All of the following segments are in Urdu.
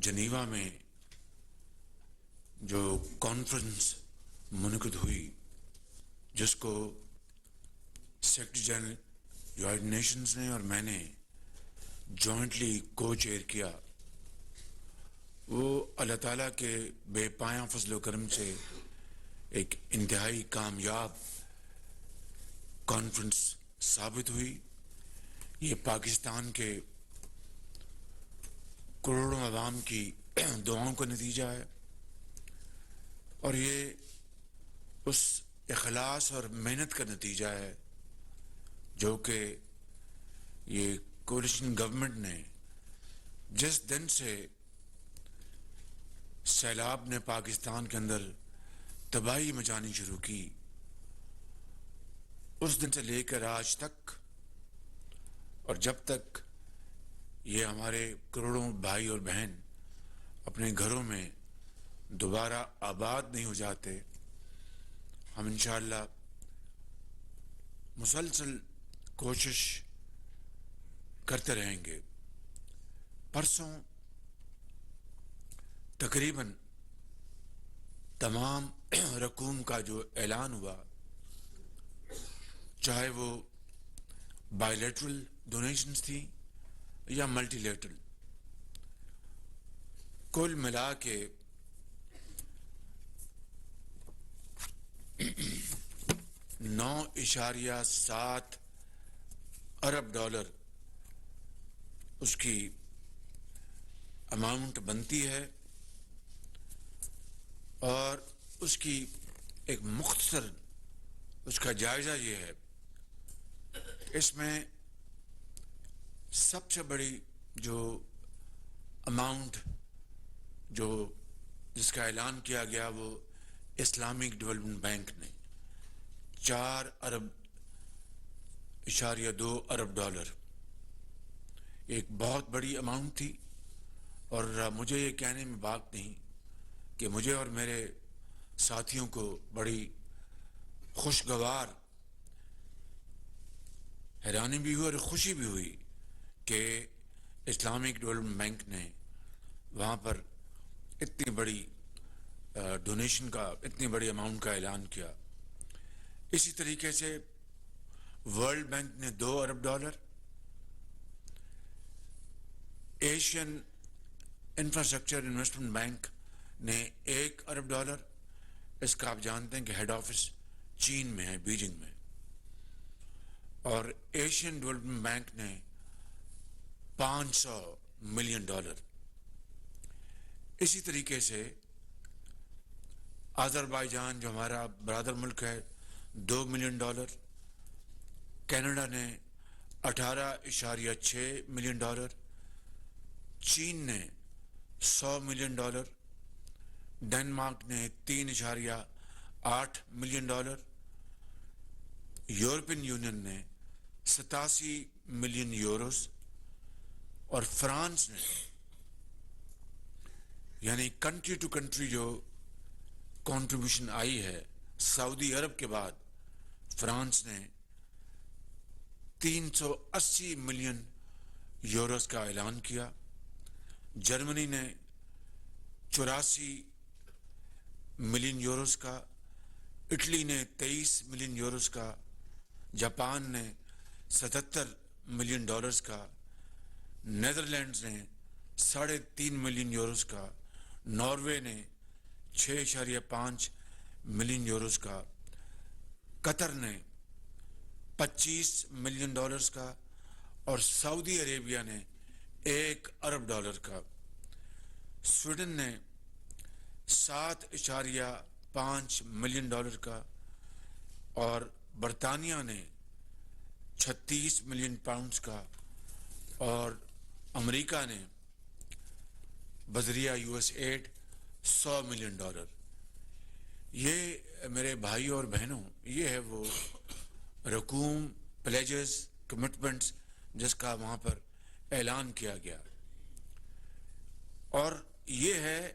جنیوا میں جو کانفرنس منعقد ہوئی جس کو سیکرٹری جنرل یونائیٹڈ نیشنز نے اور میں نے جوائنٹلی کو چیئر کیا، وہ اللہ تعالیٰ کے بے پایاں فضل و کرم سے ایک انتہائی کامیاب کانفرنس ثابت ہوئی۔ یہ پاکستان کے کروڑوں عوام کی دعاؤں کا نتیجہ ہے، اور یہ اس اخلاص اور محنت کا نتیجہ ہے جو کہ یہ کولیشن گورنمنٹ نے جس دن سے سیلاب نے پاکستان کے اندر تباہی مچانی شروع کی، اس دن سے لے کر آج تک، اور جب تک یہ ہمارے کروڑوں بھائی اور بہن اپنے گھروں میں دوبارہ آباد نہیں ہو جاتے، ہم انشاءاللہ مسلسل کوشش کرتے رہیں گے۔ پرسوں تقریباً تمام رقوم کا جو اعلان ہوا، چاہے وہ بائی لیٹرل ڈونیشنز تھی یا ملٹی لیٹرل، کل ملا کے 9.7 ارب ڈالر اس کی اماؤنٹ بنتی ہے، اور اس کی ایک مختصر اس کا جائزہ یہ ہے، اس میں سب سے بڑی جو اماؤنٹ جس کا اعلان کیا گیا وہ اسلامک ڈیولپمنٹ بینک نے 4.2 ارب ڈالر، ایک بہت بڑی اماؤنٹ تھی، اور مجھے یہ کہنے میں بات نہیں کہ مجھے اور میرے ساتھیوں کو بڑی خوشگوار حیرانی بھی ہوئی اور خوشی بھی ہوئی کہ اسلامک ڈیولپمنٹ بینک نے وہاں پر اتنی بڑی ڈونیشن کا، اتنی بڑی اماؤنٹ کا اعلان کیا۔ اسی طریقے سے ورلڈ بینک نے 2 ارب dollar, Asian Infrastructure Investment Bank نے 1 ارب ڈالر، اس کا آپ جانتے ہیں کہ ہیڈ آفس چین میں ہے، بیجنگ میں، اور ایشین ڈیولپمنٹ بینک نے 500 ملین ڈالر۔ اسی طریقے سے آذربائیجان جو ہمارا برادر ملک ہے 2 ملین ڈالر، کینیڈا نے 18.6 ملین ڈالر، چین نے 100 ملین ڈالر، ڈنمارک نے 3.8 ملین ڈالر، یورپین یونین نے 87 ملین یوروز، اور فرانس نے، یعنی کنٹری ٹو کنٹری جو کنٹریبیوشن آئی ہے سعودی عرب کے بعد، فرانس نے 380 ملین یوروز کا اعلان کیا، جرمنی نے 84 ملین یوروز کا، اٹلی نے 23 ملین یوروز کا، جاپان نے 77 ملین ڈالرز کا، نیدرلینڈز نے 3.5 ملین یوروز کا، ناروے نے 6.5 ملین یوروز کا، قطر نے 25 ملین ڈالرز کا، اور سعودی عربیہ نے 1 ارب ڈالر کا، سویڈن نے 7.5 ملین ڈالر کا، اور برطانیہ نے 36 ملین پاؤنڈز کا، اور امریکہ نے بذریعہ US ایڈ 100 ملین ڈالر۔ یہ میرے بھائی اور بہنوں، یہ ہے وہ رقوم، پلیجز، کمٹمنٹس جس کا وہاں پر اعلان کیا گیا، اور یہ ہے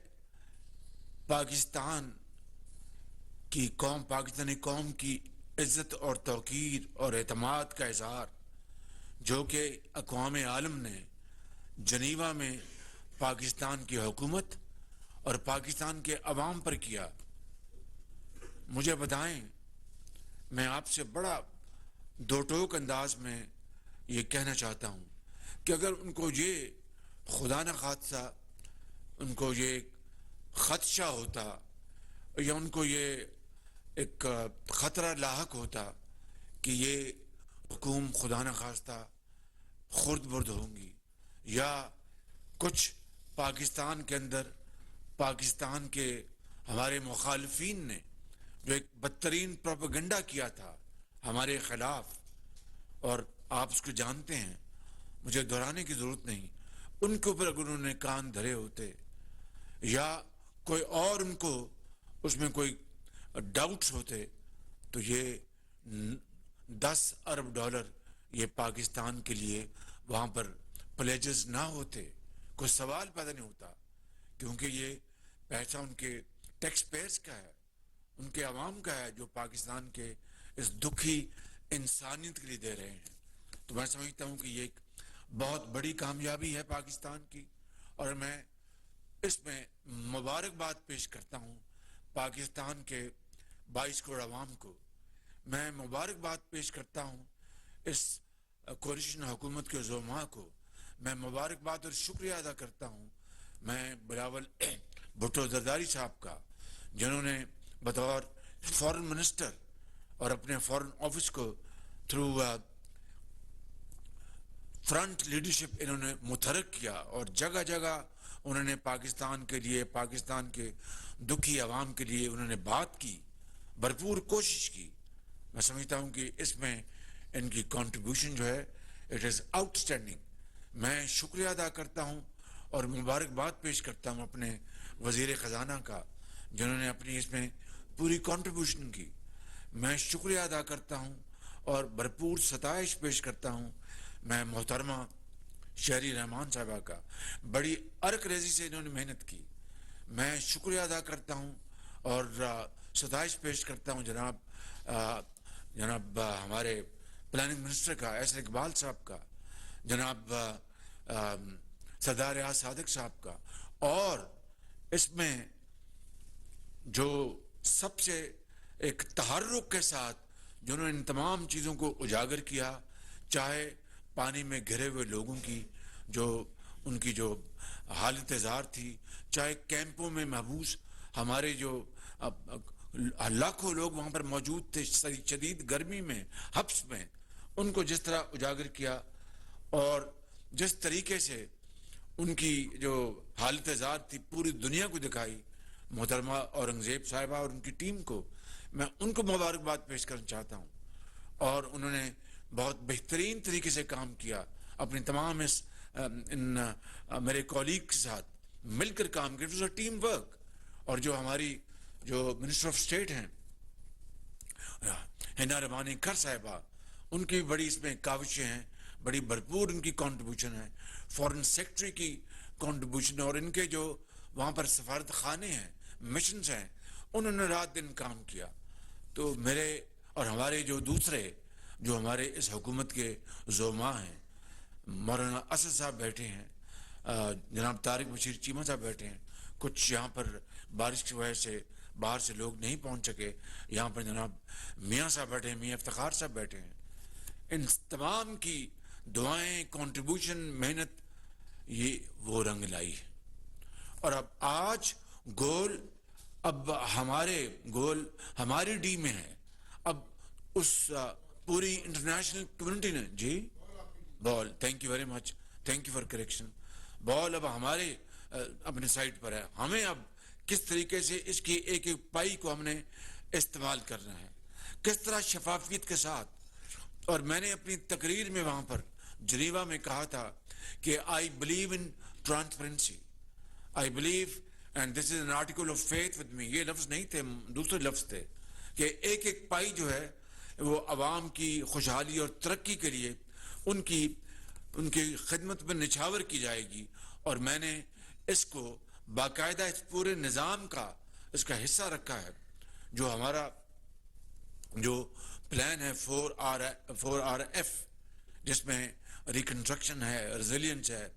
پاکستان کی قوم، پاکستانی قوم کی عزت اور توقیر اور اعتماد کا اظہار، جو کہ اقوام عالم نے جنیوا میں پاکستان کی حکومت اور پاکستان کے عوام پر کیا. مجھے بتائیں, میں آپ سے بڑا دو ٹوک انداز میں یہ کہنا چاہتا ہوں کہ اگر ان کو یہ خدا نہ خاصہ ان کو یہ خدشہ ہوتا یا ان کو یہ ایک خطرہ لاحق ہوتا کہ یہ حکومت خدا نہ خواستہ خرد برد ہوں گی یا کچھ پاکستان کے اندر پاکستان کے ہمارے مخالفین نے جو ایک بدترین پروپیگنڈا کیا تھا ہمارے خلاف, اور آپ اس کو جانتے ہیں, مجھے دہرانے کی ضرورت نہیں, ان کے اوپر اگر انہوں نے کان دھرے ہوتے یا کوئی اور ان کو اس میں کوئی ڈاؤٹس ہوتے تو یہ $10 ارب یہ پاکستان کے لیے وہاں پر پلیجز نہ ہوتے, کوئی سوال پیدا نہیں ہوتا, کیونکہ یہ پیسہ ان کے ٹیکس پیئرز کا ہے, ان کے عوام کا ہے, جو پاکستان کے اس دکھی انسانیت کے لیے دے رہے ہیں. تو میں سمجھتا ہوں کہ یہ ایک بہت بڑی کامیابی ہے پاکستان کی, اور میں اس میں مبارکباد پیش کرتا ہوں پاکستان کے 22 کروڑ عوام کو. میں مبارکباد پیش کرتا ہوں اس کولیشن حکومت کے زعماء کو. میں مبارکباد اور شکریہ ادا کرتا ہوں میں بلاول بھٹو زرداری صاحب کا, جنہوں نے بطور فورن منسٹر اور اپنے فورن آفس کو تھرو فرنٹ لیڈرشپ انہوں نے متحرک کیا, اور جگہ جگہ انہوں نے پاکستان کے لیے, پاکستان کے دکھی عوام کے لیے انہوں نے بات کی, بھرپور کوشش کی. میں سمجھتا ہوں کہ اس میں ان کی کنٹریبیوشن جو ہے اٹ از آؤٹ اسٹینڈنگ. میں شکریہ ادا کرتا ہوں اور مبارکباد پیش کرتا ہوں اپنے وزیر خزانہ کا, جنہوں نے اپنی اس میں پوری کنٹریبیوشن کی. میں شکریہ ادا کرتا ہوں اور بھرپور ستائش پیش کرتا ہوں میں محترمہ شہری رحمان صاحبہ کا, بڑی عرق ریزی سے انہوں نے محنت کی. میں شکریہ ادا کرتا ہوں اور ستائش پیش کرتا ہوں جناب ہمارے پلاننگ منسٹر کا ایسر اقبال صاحب کا, جناب سردار ریاض صادق صاحب کا, اور اس میں جو سب سے ایک تحرک کے ساتھ جنہوں نے ان تمام چیزوں کو اجاگر کیا, چاہے پانی میں گھرے ہوئے لوگوں کی جو ان کی جو حالت زار تھی, چاہے کیمپوں میں محبوس ہمارے جو لاکھوں لوگ وہاں پر موجود تھے شدید گرمی میں, حبس میں, ان کو جس طرح اجاگر کیا اور جس طریقے سے ان کی جو حالت زار تھی پوری دنیا کو دکھائی, محترمہ اورنگزیب صاحبہ اور ان کی ٹیم کو میں ان کو مبارکباد پیش کرنا چاہتا ہوں. اور انہوں نے بہت بہترین طریقے سے کام کیا, اپنی تمام میرے کولیگ کے ساتھ مل کر کام کیا, ٹیم ورک. اور جو ہماری جو منسٹر آف اسٹیٹ ہیں ہنا رحمانی کھر صاحبہ, ان کی بڑی اس میں کاوشیں ہیں, بڑی بھرپور ان کی کنٹریبیوشن ہے, فورن سیکٹری کی کنٹریبیوشن, اور ان کے جو وہاں پر سفارت خانے ہیں, مشنز ہیں, انہوں نے رات دن کام کیا. تو میرے اور ہمارے جو دوسرے جو ہمارے اس حکومت کے زعماء ہیں, مولانا اسد صاحب بیٹھے ہیں, جناب طارق بشیر چیمہ صاحب بیٹھے ہیں, کچھ یہاں پر بارش کی وجہ سے باہر سے لوگ نہیں پہنچ سکے, یہاں پر جناب میاں صاحب بیٹھے ہیں, میاں افتخار صاحب بیٹھے ہیں. ان تمام کی دعائیں, کنٹریبیوشن, محنت, یہ وہ رنگ لائی ہے. اور اب آج گول ہماری ڈی میں ہے. اب اس پوری انٹرنیشنل کمیونٹی نے جی بال, thank you very much, thank you for correction, بال اب ہمارے اپنے سائٹ پر ہے. ہمیں اب کس طریقے سے اس کی ایک ایک پائی کو ہم نے استعمال کرنا ہے, کس طرح شفافیت کے ساتھ. اور میں نے اپنی تقریر میں وہاں پر جنیوا میں کہا تھا کہ I believe in transparency, I believe, and this is an article of faith with me. یہ لفظ نہیں تھے, دوسرے لفظ تھے کہ ایک ایک پائی جو ہے وہ عوام کی خوشحالی اور ترقی کے لیے ان کی خدمت میں نچھاور کی جائے گی. اور میں نے اس کو باقاعدہ اس پورے نظام کا اس کا حصہ رکھا ہے, جو ہمارا جو پلان ہے 4RF, جس میں ریکنسٹرکشن ہے, ریزیلینس ہے,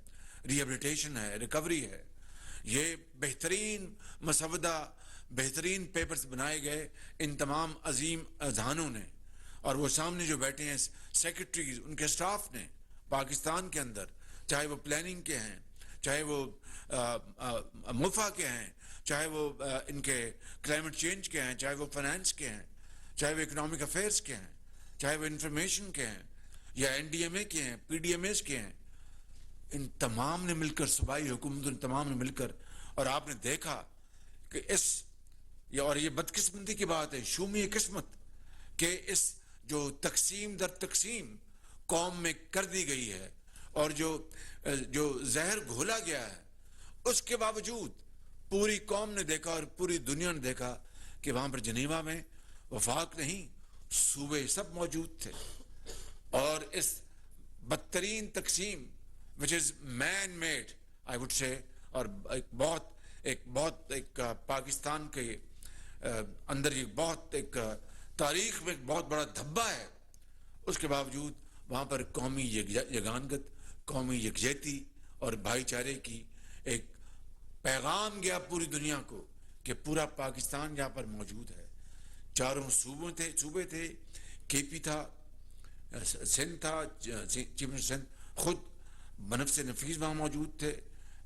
ریہیبلیٹیشن ہے, ریکوری ہے. یہ بہترین مسودہ, بہترین پیپرز بنائے گئے ان تمام عظیم اذہانوں نے, اور وہ سامنے جو بیٹھے ہیں سیکرٹریز, ان کے سٹاف نے پاکستان کے اندر, چاہے وہ پلاننگ کے ہیں, چاہے وہ مفا کے ہیں, چاہے وہ ان کے کلائمیٹ چینج کے ہیں, چاہے وہ فائنانس کے ہیں, چاہے وہ اکنامک افیئرس کے ہیں, چاہے وہ انفارمیشن کے ہیں, یا این ڈی ایم اے کے ہیں, پی ڈی ایم ایس کے ہیں, ان تمام نے مل کر, صوبائی حکومتوں نے تمام نے مل کر, اور آپ نے دیکھا کہ اور یہ بدقسمتی کی بات ہے, شومی قسمت, کہ اس جو تقسیم در تقسیم قوم میں کر دی گئی ہے, اور جو زہر گھولا گیا ہے, اس کے باوجود پوری قوم نے دیکھا اور پوری دنیا نے دیکھا کہ وہاں پر جنیوا میں وفاق نہیں, صوبے سب موجود تھے. اور اس بدترین تقسیم which is man made I would say, اور ایک پاکستان کے اندر ایک بہت ایک تاریخ میں ایک بہت بڑا دھبا ہے, اس کے باوجود وہاں پر قومی یگانگت, قومی یکجہتی اور بھائی چارے کی ایک پیغام گیا پوری دنیا کو کہ پورا پاکستان یہاں پر موجود ہے. چاروں صوبے تھے, کے پی تھا, سندھ تھا, چیف منسٹر سندھ خود بنفس نفیس وہاں موجود تھے,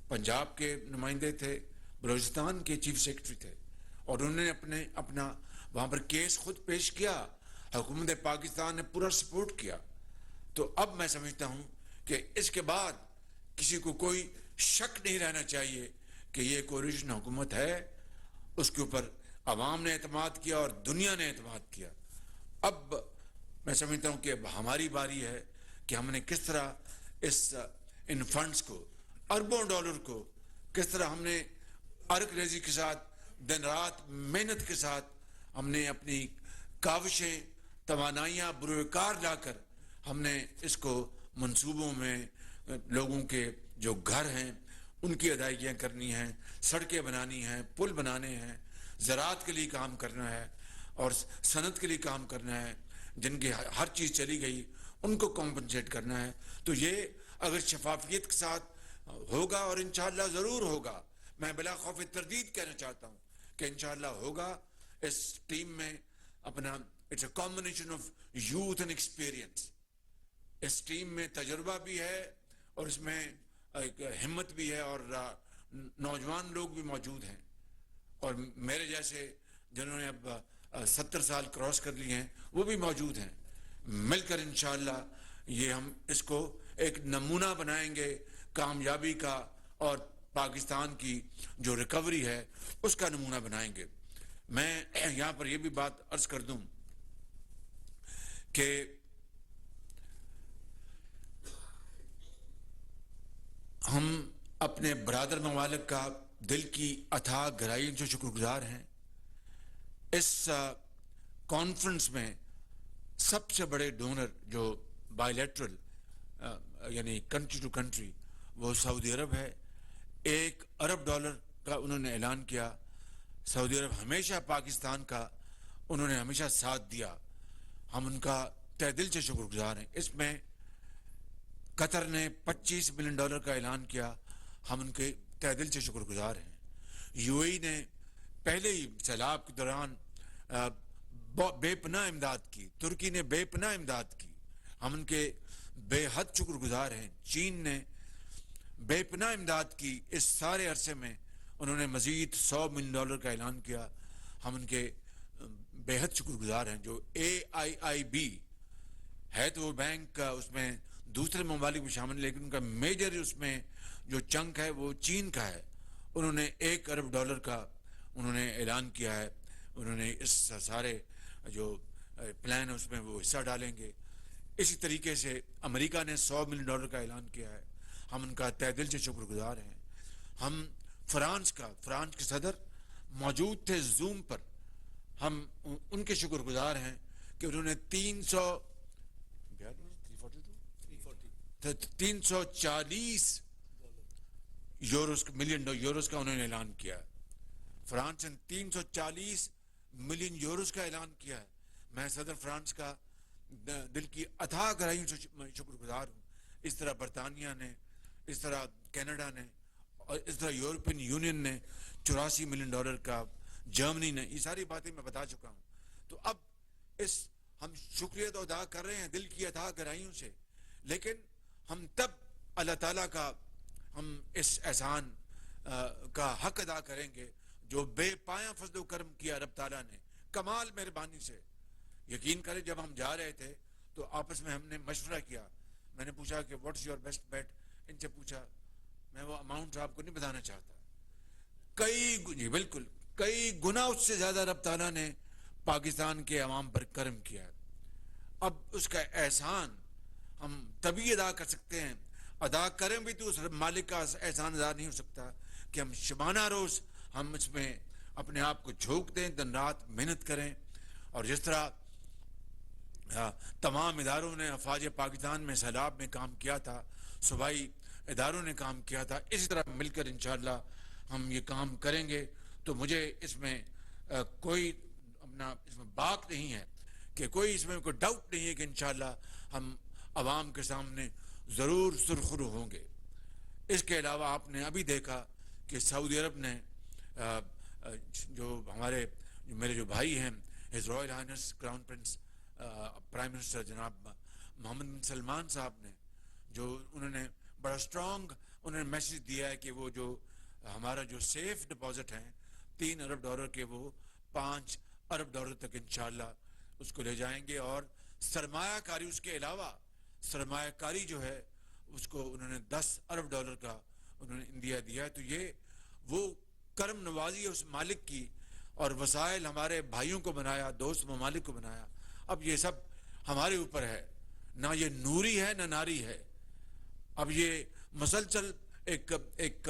پنجاب کے نمائندے تھے, بلوچستان کے چیف سیکرٹری تھے, اور انہوں نے اپنا وہاں پر کیس خود پیش کیا. حکومت پاکستان نے پورا سپورٹ کیا. تو اب میں سمجھتا ہوں کہ اس کے بعد کسی کو کوئی شک نہیں رہنا چاہیے کہ یہ کولیشن حکومت ہے. اس کے اوپر عوام نے اعتماد کیا اور دنیا نے اعتماد کیا. اب میں سمجھتا ہوں کہ اب ہماری باری ہے کہ ہم نے کس طرح ان فنڈز کو, اربوں ڈالر کو, کس طرح ہم نے ارک ریزی کے ساتھ, دن رات محنت کے ساتھ ہم نے اپنی کاوشیں, توانائیاں بروئے کار لا کر ہم نے اس کو منصوبوں میں لوگوں کے جو گھر ہیں ان کی ادائیگیاں کرنی ہیں, سڑکیں بنانی ہیں, پل بنانے ہیں, زراعت کے لیے کام کرنا ہے, اور صنعت کے لیے کام کرنا ہے, جن کی ہر چیز چلی گئی ان کو کمپنسیٹ کرنا ہے. تو یہ اگر شفافیت کے ساتھ ہوگا, اور انشاءاللہ ضرور ہوگا, میں بلا خوف تردید کہنا چاہتا ہوں کہ انشاءاللہ ہوگا. اس ٹیم میں اپنا it's a combination of youth and experience. اس ٹیم میں تجربہ بھی ہے, اور اس میں ایک ہمت بھی ہے, اور نوجوان لوگ بھی موجود ہیں, اور میرے جیسے جنہوں نے اب 70 سال کراس کر لیے ہیں وہ بھی موجود ہیں. مل کر انشاءاللہ یہ ہم اس کو ایک نمونہ بنائیں گے کامیابی کا, اور پاکستان کی جو ریکوری ہے اس کا نمونہ بنائیں گے. میں یہاں پر یہ بھی بات عرض کر دوں کہ ہم اپنے برادر ممالک کا دل کی اتھاہ گہرائی سے شکر گزار ہیں. اس کانفرنس میں سب سے بڑے ڈونر جو بائی لیٹرل یعنی کنٹری ٹو کنٹری وہ سعودی عرب ہے. $1 ارب کا انہوں نے اعلان کیا. سعودی عرب ہمیشہ پاکستان کا انہوں نے ہمیشہ ساتھ دیا, ہم ان کا تہ دل سے شکر گزار ہیں. اس میں قطر نے $25 ملین کا اعلان کیا, ہم ان کے تہ دل سے شکر گزار ہیں. یو اے ای نے پہلے ہی سیلاب کے دوران بے پناہ امداد کی, ترکی نے بے پناہ امداد کی, ہم ان کے بے حد شکر گزار ہیں. چین نے بے پناہ امداد کی, اس سارے عرصے میں انہوں نے مزید $100 ملین کا اعلان کیا, ہم ان کے بے حد شکر گزار ہیں. جو AIIB ہے تو وہ بینک کا, اس میں دوسرے ممالک بھی شامل, لیکن ان کا میجر اس میں جو چنک ہے وہ چین کا ہے. انہوں نے $1 ارب کا انہوں نے اعلان کیا ہے. انہوں نے اس سارے جو پلان ہے اس میں وہ حصہ ڈالیں گے. اسی طریقے سے امریکہ نے $100 ملین کا اعلان کیا ہے, ہم ان کا تہ دل سے شکر گزار ہیں. ہم فرانس کے صدر موجود تھے زوم پر, ہم ان کے شکر گزار ہیں کہ انہوں نے 340 ملین یوروز کا انہوں نے اعلان کیا. فرانس نے 340 ملین یوروز کا اعلان کیا ہے. میں صدر فرانس کا دل کی اتھاہ گہرائی سے شکر گزار ہوں. اس طرح برطانیہ نے, اس طرح کینیڈا نے, اور اس طرح یورپین یونین نے $84 ملین کا, جرمنی نے, یہ ساری باتیں میں بتا چکا ہوں. تو اب اس ہم شکریہ تو ادا کر رہے ہیں دل کی عطا گرائیوں سے, لیکن ہم تب اللہ تعالیٰ کا ہم اس احسان کا حق ادا کریں گے جو بے پایاں فضل و کرم کیا رب تعالیٰ نے کمال مہربانی سے. یقین کریں جب ہم جا رہے تھے تو آپس میں ہم نے مشورہ کیا, میں نے پوچھا کہ واٹس یور بیسٹ بیٹ, ان سے پوچھا, میں وہ اماؤنٹ آپ کو نہیں بتانا چاہتا, جی بالکل کئی گنا اس سے زیادہ رب تعالیٰ نے پاکستان کے عوام پر کرم کیا ہے. اب اس کا احسان ہم تبھی ادا کر سکتے ہیں, ادا کریں بھی تو اس مالک کا احسان ادا نہیں ہو سکتا کہ ہم شبانہ روز ہم اس میں اپنے آپ کو جھونک دیں, دن رات محنت کریں. اور جس طرح تمام اداروں نے افواج پاکستان میں سیلاب میں کام کیا تھا, صوبائی اداروں نے کام کیا تھا, اسی طرح مل کر انشاءاللہ ہم یہ کام کریں گے. تو مجھے اس میں کوئی اپنا اس میں باک نہیں ہے کہ کوئی اس میں کوئی ڈاؤٹ نہیں ہے کہ انشاءاللہ ہم عوام کے سامنے ضرور سرخرو ہوں گے. اس کے علاوہ آپ نے ابھی دیکھا کہ سعودی عرب نے جو ہمارے میرے جو بھائی ہیں his Royal Hines crown prince prime minister جناب محمد بن سلمان صاحب نے, جو انہوں نے بڑا اسٹرانگ انہوں نے میسیج دیا ہے کہ وہ جو ہمارا جو سیف ڈپازٹ ہیں $3 ارب کے, وہ $5 ارب تک انشاءاللہ اس کو لے جائیں گے. اور سرمایہ کاری, اس کے علاوہ سرمایہ کاری جو ہے اس کو انہوں نے $10 ارب کا انہوں نے انڈیا دیا ہے. تو یہ وہ کرم نوازی ہے اس مالک کی, اور وسائل ہمارے بھائیوں کو بنایا, دوست ممالک کو بنایا. اب یہ سب ہمارے اوپر ہے, نہ یہ نوری ہے نہ ناری ہے. اب یہ مسلسل ایک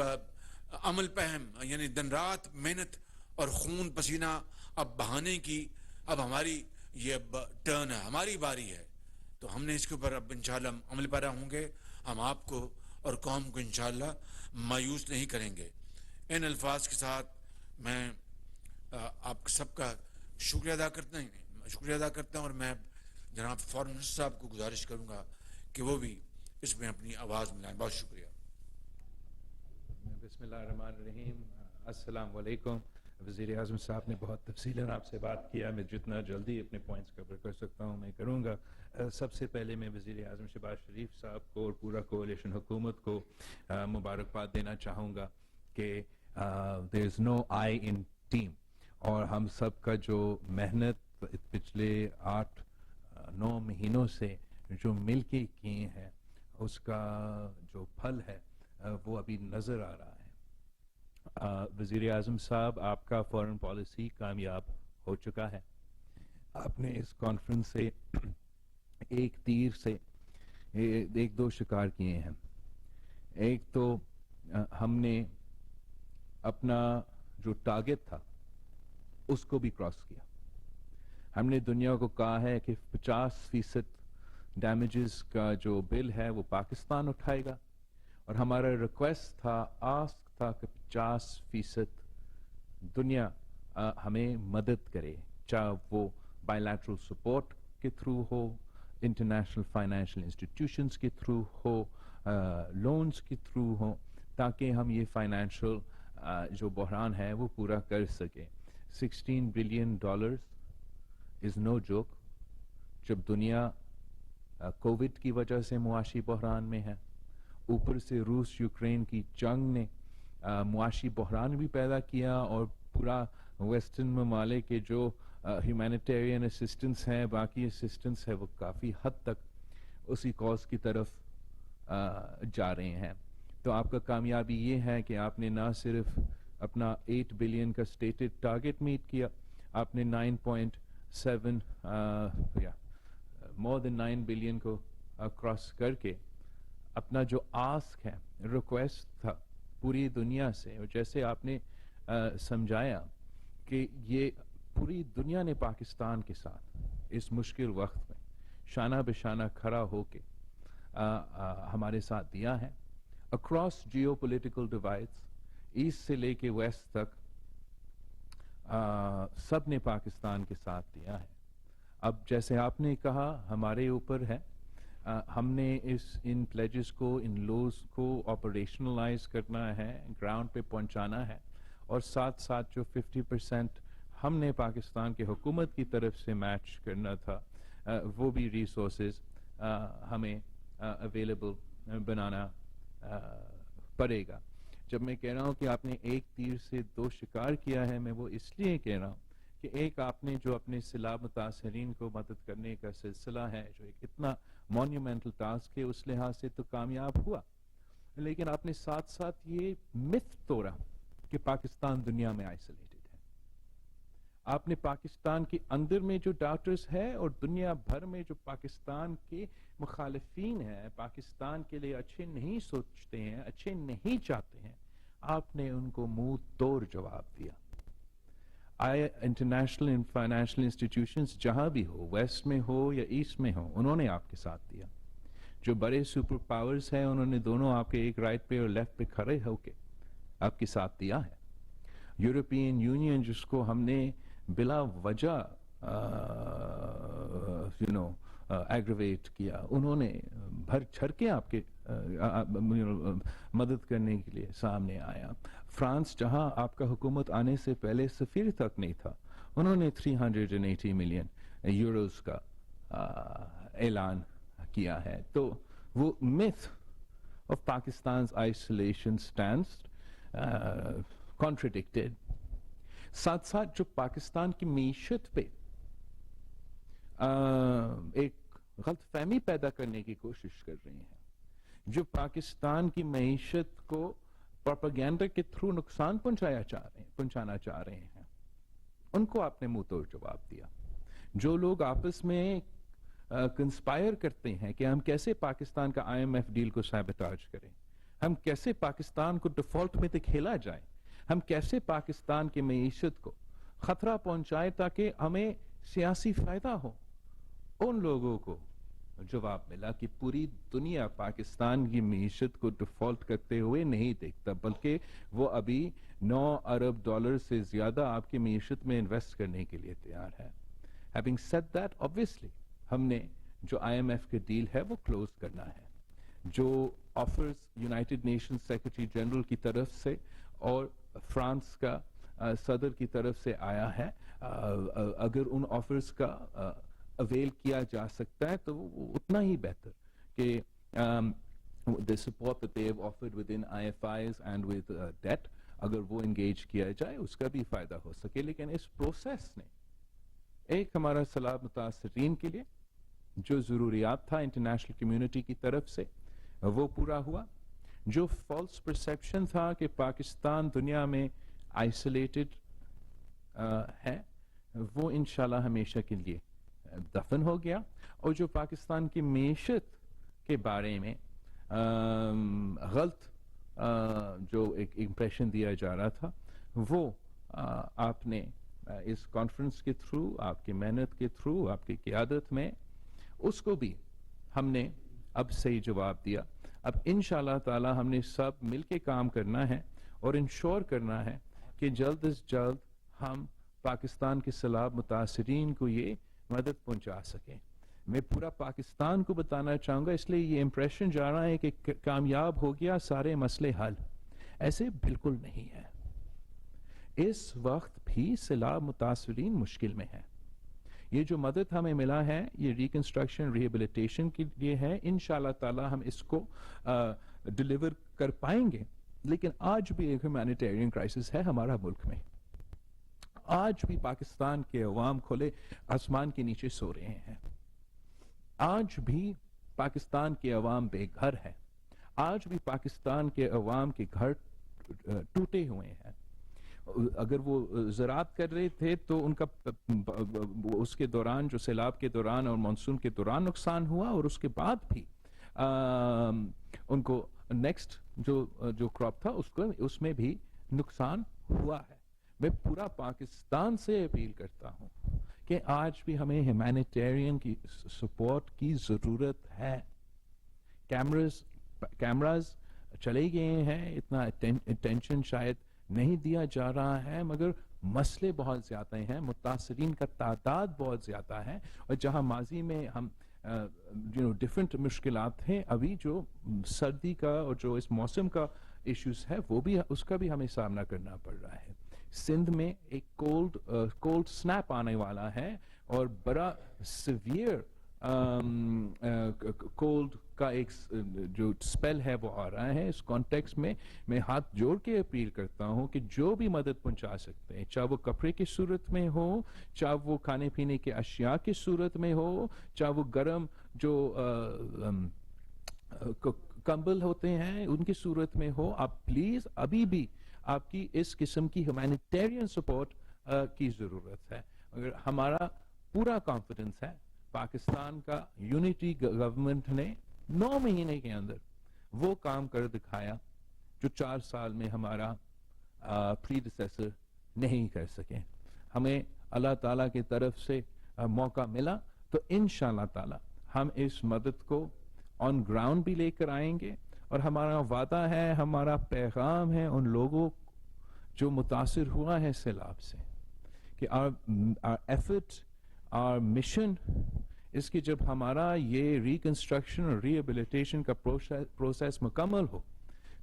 عمل پہم, یعنی دن رات محنت اور خون پسینہ اب بہانے کی اب ہماری یہ اب ٹرن ہے, ہماری باری ہے. تو ہم نے اس کے اوپر اب انشاءاللہ عمل پیرا ہوں گے. ہم آپ کو اور قوم کو انشاءاللہ مایوس نہیں کریں گے. ان الفاظ کے ساتھ میں آپ سب کا شکریہ ادا کرتا ہوں, اور میں جناب فارن منسٹر صاحب کو گزارش کروں گا کہ وہ بھی اس میں اپنی آواز ملائیں. بہت شکریہ. بسم اللہ الرحمن الرحیم. السلام علیکم. وزیر اعظم صاحب نے بہت تفصیلاً آپ سے بات کیا, میں جتنا جلدی اپنے پوائنٹس کور کر سکتا ہوں میں کروں گا. سب سے پہلے میں وزیر اعظم شہباز شریف صاحب کو اور پورا کولیشن حکومت کو مبارکباد دینا چاہوں گا کہ دیر از نو آئی ان ٹیم, اور ہم سب کا جو محنت پچھلے 8-9 مہینوں سے جو مل کے کیے ہیں اس کا جو پھل ہے وہ ابھی نظر آ رہا ہے. وزیر اعظم صاحب, آپ کا فارن پالیسی کامیاب ہو چکا ہے. آپ نے اس کانفرنس سے ایک تیر سے ایک دو شکار کیے ہیں. ایک تو ہم نے اپنا جو ٹارگٹ تھا اس کو بھی کراس کیا. ہم نے دنیا کو کہا ہے کہ 50% ڈیمیجز کا جو بل ہے وہ پاکستان اٹھائے گا, اور ہمارا ریکویسٹ تھا, آسک تھا کہ 50% دنیا ہمیں مدد کرے, چاہے وہ بائی لیٹرل سپورٹ کے تھرو ہو, انٹرنیشنل فائنینشیل انسٹیٹیوشنز کے تھرو ہو, لونز کے تھرو ہو, تاکہ ہم یہ فائنینشیل جو بحران ہے وہ پورا کر سکیں. $16 بلین از نو جوک. جب دنیا کووڈ کی وجہ سے معاشی بحران میں ہے, اوپر سے روس یوکرین کی جنگ نے معاشی بحران بھی پیدا کیا, اور پورا ویسٹرن ممالک کے جو ہیومینیٹیرین اسسٹنس ہیں, باقی اسسٹنس ہے, وہ کافی حد تک اسی کاز کی طرف جا رہے ہیں. تو آپ کا کامیابی یہ ہے کہ آپ نے نہ صرف اپنا 8 بلین کا اسٹیٹڈ ٹارگٹ میٹ کیا, آپ نے 9.7 مور دین 9 بلین کو کراس کر کے اپنا جو آسک ہے, ریکویسٹ تھا پوری دنیا سے, اور جیسے آپ نے سمجھایا کہ یہ پوری دنیا نے پاکستان کے ساتھ اس مشکل وقت میں شانہ بشانہ کھڑا ہو کے ہمارے ساتھ دیا ہے. Across geopolitical divides, east سے لے کے ویسٹ تک سب نے پاکستان کے ساتھ دیا ہے. اب جیسے آپ نے کہا ہمارے اوپر ہے ہم نے ان پلیجز کو ان لوز کو آپریشنلائز کرنا ہے, گراؤنڈ پہ پہنچانا ہے, اور ساتھ ساتھ جو 50% ہم نے پاکستان کے حکومت کی طرف سے میچ کرنا تھا وہ بھی ریسورسز ہمیں اویلیبل بنانا پڑے گا. جب میں کہہ رہا ہوں کہ آپ نے ایک تیر سے دو شکار کیا ہے, میں وہ اس لیے کہہ رہا ہوں کہ ایک آپ نے جو اپنے سیلاب متاثرین کو مدد کرنے کا سلسلہ ہے, جو ایک اتنا مونیومنٹل ٹاسک ہے, اس لحاظ سے تو کامیاب ہوا, لیکن آپ نے ساتھ ساتھ یہ متھ توڑا کہ پاکستان دنیا میں آئسولیٹڈ ہے. آپ نے پاکستان کے اندر میں جو ڈاکٹرز ہے اور دنیا بھر میں جو پاکستان کے مخالفین ہیں, پاکستان کے لیے اچھے نہیں سوچتے ہیں, اچھے نہیں چاہتے ہیں, آپ نے ان کو منہ توڑ جواب دیا. انٹرنیشنل فائنینشیل انسٹیٹیوشنز جہاں بھی ہو, ویسٹ میں ہو یا ایسٹ میں ہو, انہوں نے آپ کے ساتھ دیا. جو بڑے سپر پاورز ہیں انہوں نے دونوں آپ کے ایک رائٹ پہ اور لیفٹ پہ کھڑے ہو کے آپ کے ساتھ دیا ہے. یورپین یونین جس کو ہم نے بلا وجہ ایگریویٹ کیا, انہوں نے بھر چڑھ کے آپ کے مدد کرنے کے لیے سامنے آیا. فرانس جہاں آپ کا حکومت آنے سے پہلے سفیر تک نہیں تھا, انہوں نے 380 ملین یوروز کا اعلان کیا ہے. تو وہ myth of Pakistan's isolation stands contradicted. ساتھ ساتھ جو پاکستان کی معیشت پہ ایک غلط فہمی پیدا کرنے کی کوشش کر رہے ہیں, جو پاکستان کی معیشت کو پروپیگنڈا کے تھرو نقصان پہنچانا چاہ رہے ہیں, ان کو آپ نے منہ توڑ جواب دیا. جو لوگ آپس میں کنسپائر کرتے ہیں کہ ہم کیسے پاکستان کا IMF ڈیل کو سیبوٹاج کریں, ہم کیسے پاکستان کو ڈیفالٹ میں دکھیلا جائے, ہم کیسے پاکستان کی معیشت کو خطرہ پہنچائے تاکہ ہمیں سیاسی فائدہ ہو, ان لوگوں کو جواب ملا کہ پوری دنیا پاکستان کی معیشت کو ڈیفالٹ کرتے ہوئے نہیں دیکھتا, بلکہ وہ ابھی $9 ارب سے زیادہ آپ کی معیشت میں انویسٹ کرنے کے لیے تیار ہے. Having said that, obviously ہم نے جو IMF کے ڈیل ہے وہ کلوز کرنا ہے. جو offers United nation secretary general کی طرف سے اور فرانس کا صدر کی طرف سے آیا ہے, اگر ان آفرز کا اویل کیا جا سکتا ہے تو اتنا ہی بہتر کہ the support that they have offered within IFIs and with debt, اگر وہ انگیج کیا جائے اس کا بھی فائدہ ہو سکے. لیکن اس پروسیس نے ایک ہمارا سیلاب متاثرین کے لیے جو ضروریات تھا انٹرنیشنل کمیونٹی کی طرف سے وہ پورا ہوا. جو فالس پرسیپشن تھا کہ پاکستان دنیا میں آئسولیٹڈ ہے وہ انشاءاللہ ہمیشہ کے لیے دفن ہو گیا. اور جو پاکستان کی معیشت کے بارے میں غلط جو ایک امپریشن دیا جا رہا تھا وہ آپ نے اس کانفرنس کے تھرو, آپ کی محنت کے تھرو, آپ کی قیادت میں اس کو بھی ہم نے اب صحیح جواب دیا. اب انشاءاللہ تعالی ہم نے سب مل کے کام کرنا ہے اور انشور کرنا ہے کہ جلد از جلد ہم پاکستان کے سیلاب متاثرین کو یہ مدد پہنچا سکیں. میں پورا پاکستان کو بتانا چاہوں گا, اس لیے یہ امپریشن جا رہا ہے کہ کامیاب ہو گیا سارے مسئلے حل, ایسے بالکل نہیں ہے. اس وقت بھی سیلاب متاثرین مشکل میں ہیں. یہ جو مدد ہمیں ملا ہے یہ ریکنسٹرکشن ریہیبلیٹیشن کے لیے ہے. انشاءاللہ تعالی ہم اس کو ڈیلیور کر پائیں گے. لیکن آج بھی ایک ہیومینیٹیرین کرائسس ہے ہمارا ملک میں. آج بھی پاکستان کے عوام کھلے آسمان کے نیچے سو رہے ہیں. آج بھی پاکستان کے عوام بے گھر ہے. آج بھی پاکستان کے عوام کے گھر ٹوٹے ہوئے ہیں. اگر وہ زراعت کر رہے تھے تو ان کا اس کے دوران جو سیلاب کے دوران اور مانسون کے دوران نقصان ہوا, اور اس کے بعد بھی ان کو نیکسٹ جو کراپ تھا اس میں بھی نقصان ہوا ہے. میں پورا پاکستان سے اپیل کرتا ہوں کہ آج بھی ہمیں ہیومینیٹیرین کی سپورٹ کی ضرورت ہے. کیمراز چلے گئے ہیں, اتنا اٹینشن شاید نہیں دیا جا رہا ہے, مگر مسئلے بہت زیادہ ہیں, متاثرین کا تعداد بہت زیادہ ہے. اور جہاں ماضی میں ہم ڈفرینٹ مشکلات ہیں ابھی جو سردی کا اور جو اس موسم کا ایشوز ہے وہ بھی اس کا بھی ہمیں سامنا کرنا پڑ رہا ہے. سندھ میں ایک کولڈ سنیپ آنے والا ہے اور بڑا سیویئر کولڈ کا ایک جو اسپیل ہے وہ آ رہا ہے. اس کانٹیکس میں میں ہاتھ جوڑ کے اپیل کرتا ہوں کہ جو بھی مدد پہنچا سکتے ہیں, چاہے وہ کپڑے کی صورت میں ہو, چاہے وہ کھانے پینے کے اشیاء کی صورت میں ہو, چاہے وہ گرم جو کمبل ہوتے ہیں ان کی صورت میں ہو, آپ پلیز ابھی بھی آپ کی اس قسم کی ہیومینیٹیرین سپورٹ کی ضرورت ہے. اگر ہمارا پورا کانفیڈنس ہے پاکستان کا یونٹی گورنمنٹ نے 9 مہینے کے اندر وہ کام کر دکھایا جو 4 سال میں ہمارا پریڈیسیسر نہیں کر سکے. ہمیں اللہ تعالیٰ کی طرف سے موقع ملا تو انشاءاللہ تعالیٰ ہم اس مدد کو آن گراؤنڈ بھی لے کر آئیں گے, اور ہمارا وعدہ ہے, ہمارا پیغام ہے ان لوگوں جو متاثر ہوا ہے سیلاب سے کہ our effort, our mission اس کی جب ہمارا یہ ریکنسٹرکشن اور ریہیبلیٹیشن کا پروسیس مکمل ہو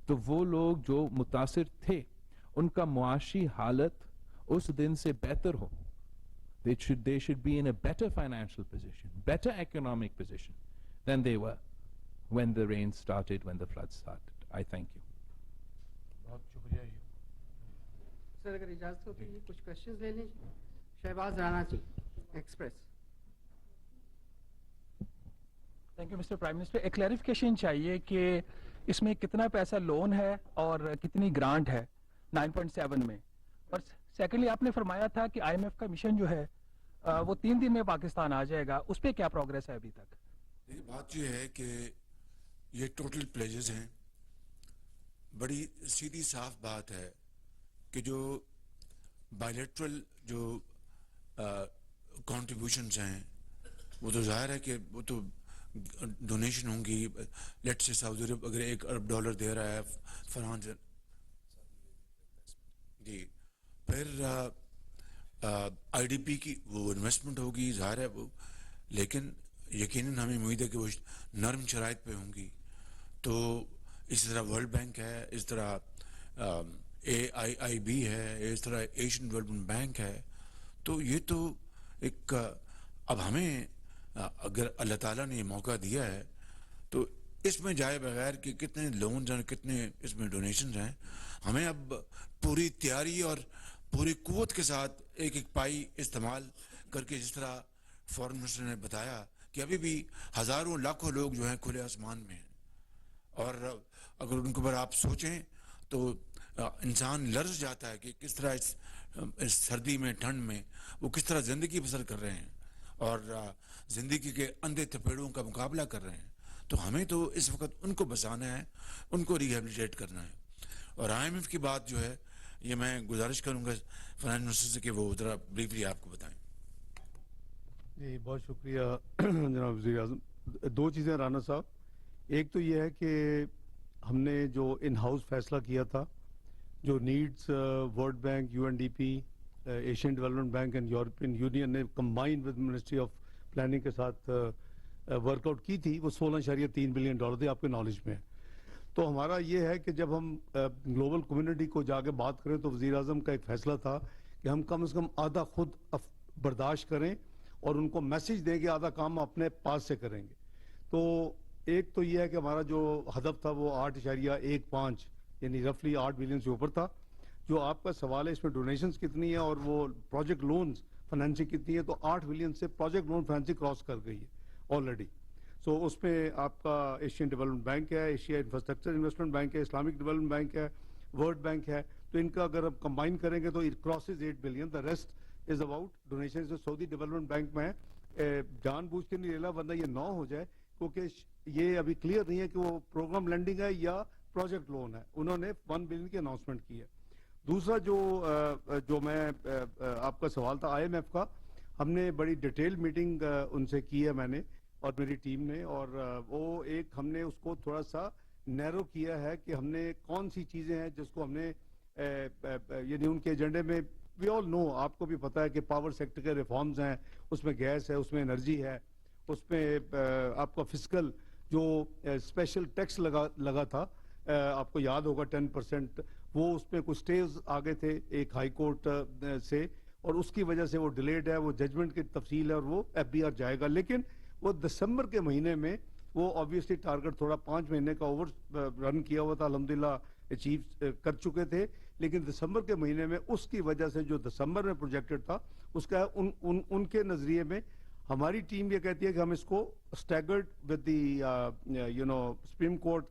تو وہ لوگ جو متاثر تھے ان کا معاشی حالت اس دن سے بہتر ہو. They should be in a better financial position, better economic position than they were when the rain started, when the flood started. I thank you. بہت شکریہ. سر اگر اجازت ہو تو یہ کچھ کوشچنز لے لیں. Shehbaz Rana ji, Express. Thank you Mister Prime Minister. ایک کلیریفیکیشن چاہیے کہ اس میں کتنا پیسہ لون ہے اور کتنی گرانٹ ہے 9.7 میں, اور سیکنڈلی آپ نے فرمایا تھا کہ آئی ایم ایف کا مشن جو ہے وہ 3 دن میں پاکستان آ جائے گا, اس پہ کیا پروگریس ہے ابھی تک؟ بات یہ ہے کہ یہ ٹوٹل پلیجز ہیں. بڑی سیدھی صاف بات ہے کہ جو بائیلیٹرل جو کانٹریبیوشنز ہیں وہ تو ظاہر ہے کہ وہ تو ڈونیشن ہوں گی. لیٹ سے سعودی عرب اگر $1 ارب دے رہا ہے فرانس جی, پھر آئی ڈی پی کی وہ انویسٹمنٹ ہوگی ظاہر ہے وہ, لیکن یقیناً ہمیں امید ہے کہ وہ نرم شرائط پہ ہوں گی. تو اسی طرح ورلڈ بینک ہے, اس طرح AIIB ہے, اس طرح ایشین ڈیولپمنٹ بینک ہے. تو یہ تو ایک اب ہمیں اگر اللہ تعالیٰ نے یہ موقع دیا ہے تو اس میں جائے بغیر کہ کتنے لونز ہیں کتنے اس میں ڈونیشنز ہیں, ہمیں اب پوری تیاری اور پوری قوت کے ساتھ ایک ایک پائی استعمال کر کے, جس طرح فارن منسٹر نے بتایا کہ ابھی بھی ہزاروں لاکھوں لوگ جو ہیں کھلے آسمان میں ہیں, اور اگر ان کے اوپر آپ سوچیں تو انسان لرز جاتا ہے کہ کس طرح اس سردی میں ٹھنڈ میں وہ کس طرح زندگی بسر کر رہے ہیں اور زندگی کے اندھے تھپیڑوں کا مقابلہ کر رہے ہیں. تو ہمیں تو اس وقت ان کو بچانا ہے, ان کو ریہیبلیٹیٹ کرنا ہے. اور آئی ایم ایف کی بات جو ہے یہ میں گزارش کروں گا فائنانس منسٹر سے کہ وہ ذرا بریفلی آپ کو بتائیں. جی بہت شکریہ جناب وزیر اعظم. 2 چیزیں رانا صاحب. ایک تو یہ ہے کہ ہم نے جو ان ہاؤس فیصلہ کیا تھا, جو needs World Bank, UNDP, Asian Development Bank and European Union نے combined with Ministry of Planning کے ساتھ ورک آؤٹ کی تھی, وہ $16.3 بلین تھے, آپ کے نالج میں ہے. تو ہمارا یہ ہے کہ جب ہم گلوبل کمیونٹی کو جا کے بات کریں تو وزیر اعظم کا ایک فیصلہ تھا کہ ہم کم از کم آدھا خود برداشت کریں اور ان کو میسج دیں کہ آدھا کام اپنے پاس سے کریں گے. تو ایک تو یہ ہے کہ ہمارا جو ہدف تھا وہ 8.15 یعنی رفلی 8 بلین سے اوپر تھا. جو آپ کا سوال ہے اس میں ڈونیشنز کتنی ہیں اور وہ پروجیکٹ لونز فائنینسنگ کتنی ہے, تو 8 بلین سے پروجیکٹ لون فائنینسنگ کراس کر گئی ہے آلریڈی. سو اس میں آپ کا ایشین ڈیولپمنٹ بینک ہے, ایشیا انفراسٹرکچر انویسٹمنٹ بینک ہے, اسلامک ڈیولپمنٹ بینک ہے, ورلڈ بینک ہے. تو ان کا اگر آپ کمبائن کریں گے تو it crosses 8 billion. The rest is about donation جو سعودی ڈیولپمنٹ بینک میں ہے. جان بوجھ کے نہیں لے رہا ورنہ یہ 9 ہو جائے, کیونکہ یہ ابھی کلیئر نہیں ہے کہ وہ پروگرام لینڈنگ ہے یا پروجیکٹ لون ہے. انہوں نے 1 بلین کی اناؤنسمنٹ کی ہے. دوسرا جو میں آپ کا سوال تھا IMF کا, ہم نے بڑی ڈیٹیل میٹنگ ان سے کی ہے میں نے اور میری ٹیم نے, اور وہ ایک ہم نے اس کو تھوڑا سا نیرو کیا ہے کہ ہم نے کون سی چیزیں ہیں جس کو ہم نے یعنی ان کے ایجنڈے میں, وی آل نو, آپ کو بھی پتہ ہے کہ پاور سیکٹر کے ریفارمز ہیں, اس میں گیس ہے, اس میں انرجی ہے, اس میں آپ کا فسکل جو اسپیشل ٹیکس لگا تھا آپ کو یاد ہوگا 10%, وہ اس میں کچھ سٹیز آگے تھے ایک ہائی کورٹ سے, اور اس کی وجہ سے وہ ڈیلیڈ ہے, وہ ججمنٹ کی تفصیل ہے اور وہ FBR جائے گا. لیکن وہ دسمبر کے مہینے میں وہ آبویسلی ٹارگٹ تھوڑا 5 مہینے کا اوور رن کیا ہوا تھا, الحمدللہ اچیو کر چکے تھے, لیکن دسمبر کے مہینے میں اس کی وجہ سے جو دسمبر میں پروجیکٹڈ تھا اس کا ان کے نظریے میں ہماری ٹیم یہ کہتی ہے کہ ہم اس کو staggered with the Supreme Court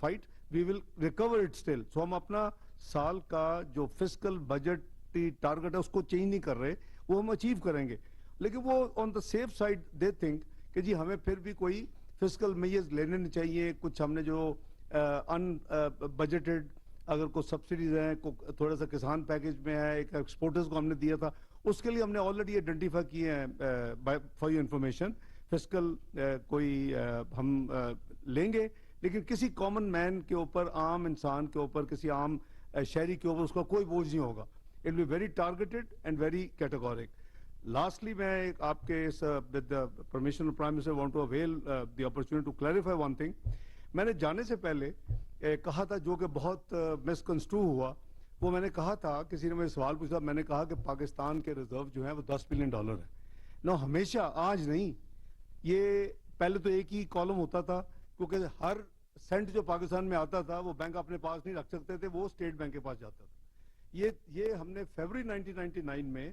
fight we will recover it still. So ہم اپنا سال کا جو فسکل بجٹ ٹارگٹ ہے اس کو چینج نہیں کر رہے, وہ ہم اچیو کریں گے. لیکن وہ آن دا سیف سائڈ دے تھنک کہ جی ہمیں پھر بھی کوئی فسکل میجرز لینے نہیں چاہیے. کچھ ہم نے جو ان بجٹڈ اگر کوئی سبسڈیز ہیں, تھوڑا سا کسان پیکج میں ہے, ایک ایکسپورٹرز کو ہم نے دیا تھا, اس کے لیے ہم نے آلریڈی آئیڈینٹیفائی کیے ہیں فار یور انفارمیشن. فسکل کوئی ہم لیں گے, لیکن کسی کامن مین کے اوپر, عام انسان کے اوپر, کسی عام شہری کے اوپر اس کا کوئی بوجھ نہیں ہوگا. It will be very targeted and very categoric. Lastly میں آپ کے اس with permission of Prime Minister want to avail the opportunity to clarify one thing. میں نے جانے سے پہلے کہا تھا, جو کہ بہت مس کنسٹرو ہوا, وہ میں نے کہا تھا, کسی نے مجھے سوال پوچھا, میں نے کہا کہ پاکستان کے ریزرو جو ہیں وہ $10 بلین ہیں. نو ہمیشہ, آج نہیں, یہ پہلے تو ایک ہی کالم ہوتا تھا, کیونکہ ہر سینٹ جو پاکستان میں آتا تھا وہ بینک اپنے پاس نہیں رکھ سکتے تھے, وہ اسٹیٹ بینک کے پاس جاتا تھا. یہ ہم نے فیبرری 1999 میں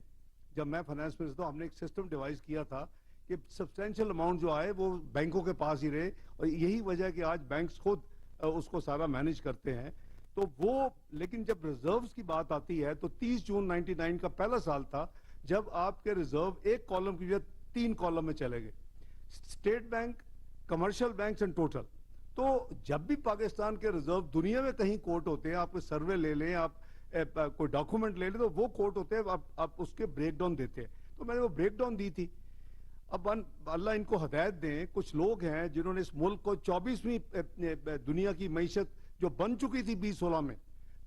جب میں فائنانس منسٹر تھا, ہم نے ایک سسٹم ڈیوائز کیا تھا کہ سبسٹینشیل اماؤنٹ جو آئے وہ بینکوں کے پاس ہی رہے, اور یہی وجہ ہے کہ آج بینکس خود اس کو سارا مینج کرتے ہیں. تو وہ, لیکن جب ریزروز کی بات آتی ہے تو 30 جون 1999 کا پہلا سال تھا جب آپ کے ریزرو ایک کالم کی وجہ 3 کالم میں چلے گئے, state bank, commercial banks and total. تو جب بھی پاکستان کے ریزرو دنیا میں کہیں کوٹ ہوتے ہیں, آپ کوئی سروے لے لیں, آپ کوئی ڈاکومنٹ لے لیں, تو وہ کوٹ ہوتے ہیں, آپ اس کے بریک ڈاؤن دیتے ہیں. تو میں نے وہ بریک ڈاؤن دی تھی. اب اللہ ان کو ہدایت دیں, کچھ لوگ ہیں جنہوں نے اس ملک کو 24ویں دنیا کی معیشت جو بن چکی تھی 2016 میں,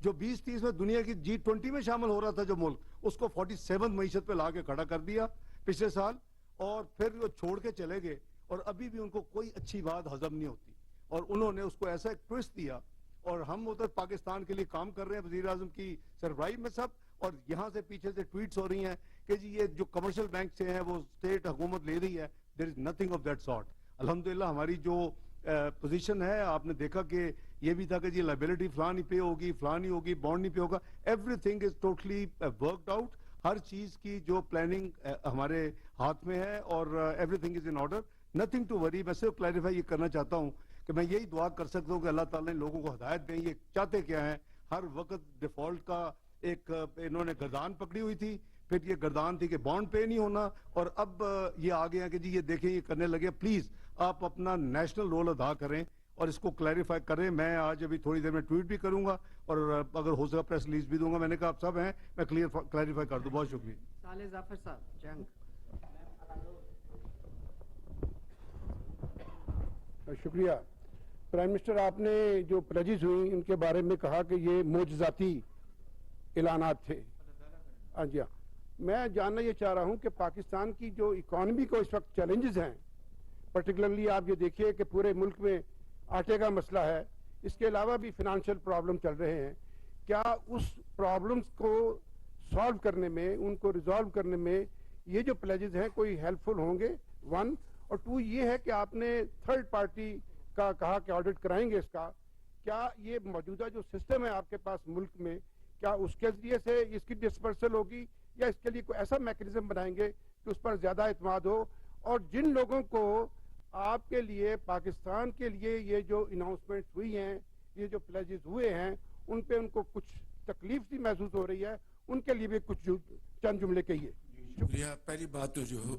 جو 2030 میں دنیا کی G20 میں شامل ہو رہا تھا جو ملک, اس کو 47 معیشت پہ لا کے کھڑا کر دیا پچھلے سال, اور پھر وہ چھوڑ کے چلے گئے, اور ابھی بھی ان کو کوئی اچھی بات ہضم نہیں ہوتی, اور انہوں نے اس کو ایسا ایک ٹوسٹ دیا. اور ہم ادھر پاکستان کے لیے کام کر رہے ہیں, وزیر اعظم کی سربراہی میں سب, اور یہاں سے پیچھے سے ٹویٹس ہو رہی ہیں کہ جی یہ جو کمرشل بینک سے ہیں وہ اسٹیٹ حکومت لے رہی ہے. There is nothing of that sort. الحمدللہ ہماری جو پوزیشن ہے, آپ نے دیکھا کہ یہ بھی تھا کہ جی لائبلٹی فلاں نہیں پے ہوگی, فلاں نہیں ہوگی, بانڈ نہیں پے ہوگا. Every thing is totally worked out. ہر چیز کی جو پلاننگ ہمارے ہاتھ میں ہے, اور every thing is in order, nothing to worry. میں صرف کلیریفائی یہ کرنا چاہتا ہوں کہ میں یہی دعا کر سکتا ہوں کہ اللہ تعالیٰ نے لوگوں کو ہدایت دیں. یہ چاہتے کیا ہیں, ہر وقت ڈیفالٹ کا ایک انہوں نے گردان پکڑی ہوئی تھی, پھر یہ گردان تھی کہ بانڈ پے نہیں ہونا, اور اب یہ آ گیا کہ جی یہ دیکھیں یہ کرنے لگے. پلیز آپ اپنا نیشنل رول ادا کریں اور اس کو کلیریفائی کریں. میں آج ابھی تھوڑی دیر میں ٹویٹ بھی کروں گا, اور اگر ہو سکا پریس ریلیز بھی دوں گا. میں نے کہا آپ سب ہیں, میں کلیریفائی کر دوں. بہت شکریہ. صالح ظفر صاحب, جنگ. شکریہ. پرائم منسٹر, آپ نے جو پلیجز ہوئی ان کے بارے میں کہا کہ یہ معجزاتی اعلانات تھے. ہاں جی ہاں, میں جاننا یہ چاہ رہا ہوں کہ پاکستان کی جو اکانومی کو اس وقت چیلنجز ہیں, پرٹیکولرلی آپ یہ دیکھیے کہ پورے ملک میں آٹے کا مسئلہ ہے, اس کے علاوہ بھی فنانشل پرابلم چل رہے ہیں. کیا اس پرابلمز کو سالو کرنے میں, ان کو ریزالو کرنے میں یہ جو پلیجز ہیں کوئی ہیلپ فل ہوں گے؟ 1 اور 2 یہ ہے کہ آپ نے تھرڈ پارٹی کا کہا کہ آڈٹ کرائیں گے اس کا. کیا یہ موجودہ جو سسٹم ہے آپ کے پاس ملک میں, کیا اس کے ذریعے سے اس کی ڈسپرسل ہوگی, یا اس کے لیے کوئی ایسا میکنزم بنائیں گے کہ اس پر زیادہ اعتماد ہو؟ اور جن لوگوں کو آپ کے لیے, پاکستان کے لیے یہ جو اناؤنسمنٹس ہوئی ہیں, یہ جو پلیجز ہوئے ہیں, ان پہ ان کو کچھ تکلیف سی محسوس ہو رہی ہے, ان کے لیے بھی کچھ چند جملے کہیے. شکریہ. پہلی بات تو جو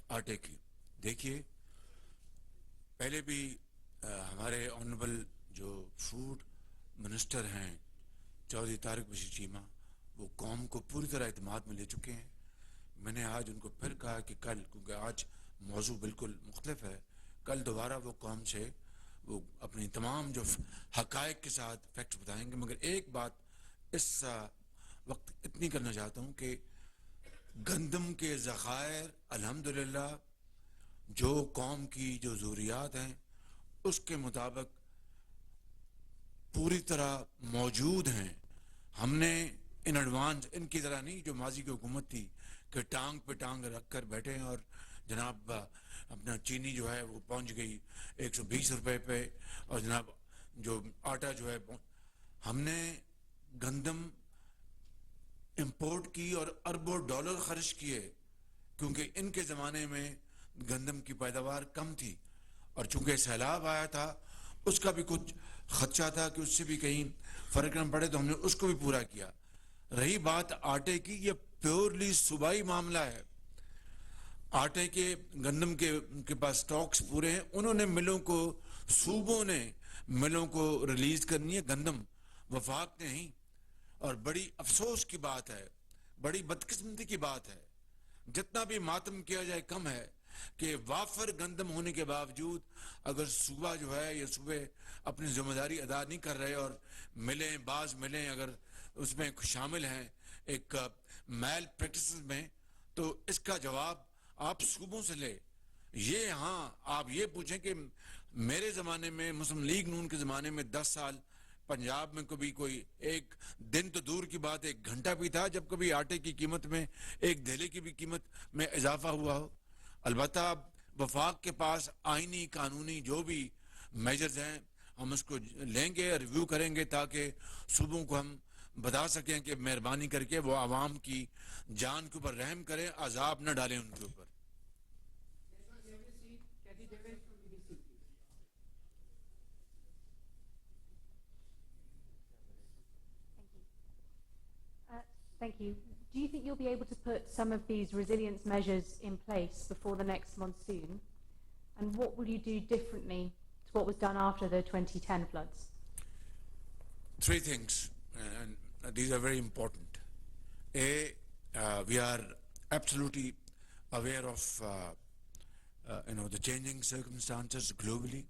آٹے کی, دیکھیے پہلے بھی ہمارے آنریبل جو فوڈ منسٹر ہیں چودھری طارق بشیر چیمہ, وہ قوم کو پوری طرح اعتماد میں لے چکے ہیں. میں نے آج ان کو پھر کہا کہ کل, کیونکہ آج موضوع بالکل مختلف ہے, کل دوبارہ وہ قوم سے وہ اپنی تمام جو حقائق کے ساتھ فیکٹس بتائیں گے. مگر ایک بات اس وقت اتنی کرنا چاہتا ہوں کہ گندم کے ذخائر الحمدللہ جو قوم کی جو ضروریات ہیں اس کے مطابق پوری طرح موجود ہیں. ہم نے ان ایڈوانس ان کی طرح نہیں جو ماضی کی حکومت تھی کہ ٹانگ پہ ٹانگ رکھ کر بیٹھے ہیں اور جناب اپنا چینی جو ہے وہ پہنچ گئی 120 روپے پہ اور جناب جو آٹا جو ہے ہم نے گندم امپورٹ کی اور اربوں ڈالر خرچ کیے کیونکہ ان کے زمانے میں گندم کی پیداوار کم تھی اور چونکہ سیلاب آیا تھا اس کا بھی کچھ خدشہ تھا کہ اس سے بھی کہیں فرق نہ پڑے تو ہم نے اس کو بھی پورا کیا. رہی بات آٹے کی, یہ پیورلی صوبائی معاملہ ہے. آٹے کے گندم کے پاس سٹاکس پورے ہیں, انہوں نے ملوں کو صوبوں نے ملوں کو ریلیز کرنی ہے, گندم وفاق نے نہیں. اور بڑی افسوس کی بات ہے, بڑی بدقسمتی کی بات ہے, جتنا بھی ماتم کیا جائے کم ہے کہ وافر گندم ہونے کے باوجود اگر صوبہ جو ہے یہ صوبے اپنی ذمہ داری ادا نہیں کر رہے اور ملیں بعض ملیں اگر اس میں شامل ہیں ایک میل پریکٹسز میں, تو اس کا جواب آپ صوبوں سے لے. یہ ہاں آپ یہ پوچھیں کہ میرے زمانے میں مسلم لیگ نون کے زمانے میں 10 سال پنجاب میں کبھی کوئی ایک دن تو دور کی بات 1 گھنٹہ بھی تھا جب کبھی آٹے کی قیمت میں 1 دھیلے کی بھی قیمت میں اضافہ ہوا ہو. البتہ وفاق کے پاس آئینی قانونی جو بھی میجرز ہیں ہم اس کو لیں گے, ریویو کریں گے تاکہ صوبوں کو ہم بتا سکیں کہ مہربانی کر کے وہ عوام کی جان کے اوپر رحم کریں, عذاب نہ ڈالیں ان کے اوپر. Thank you. Do you think you'll be able to put some of these resilience measures in place before the next monsoon? And what will you do differently to what was done after the 2010 floods? 3 things, and these are very important. We are absolutely aware of the changing circumstances globally,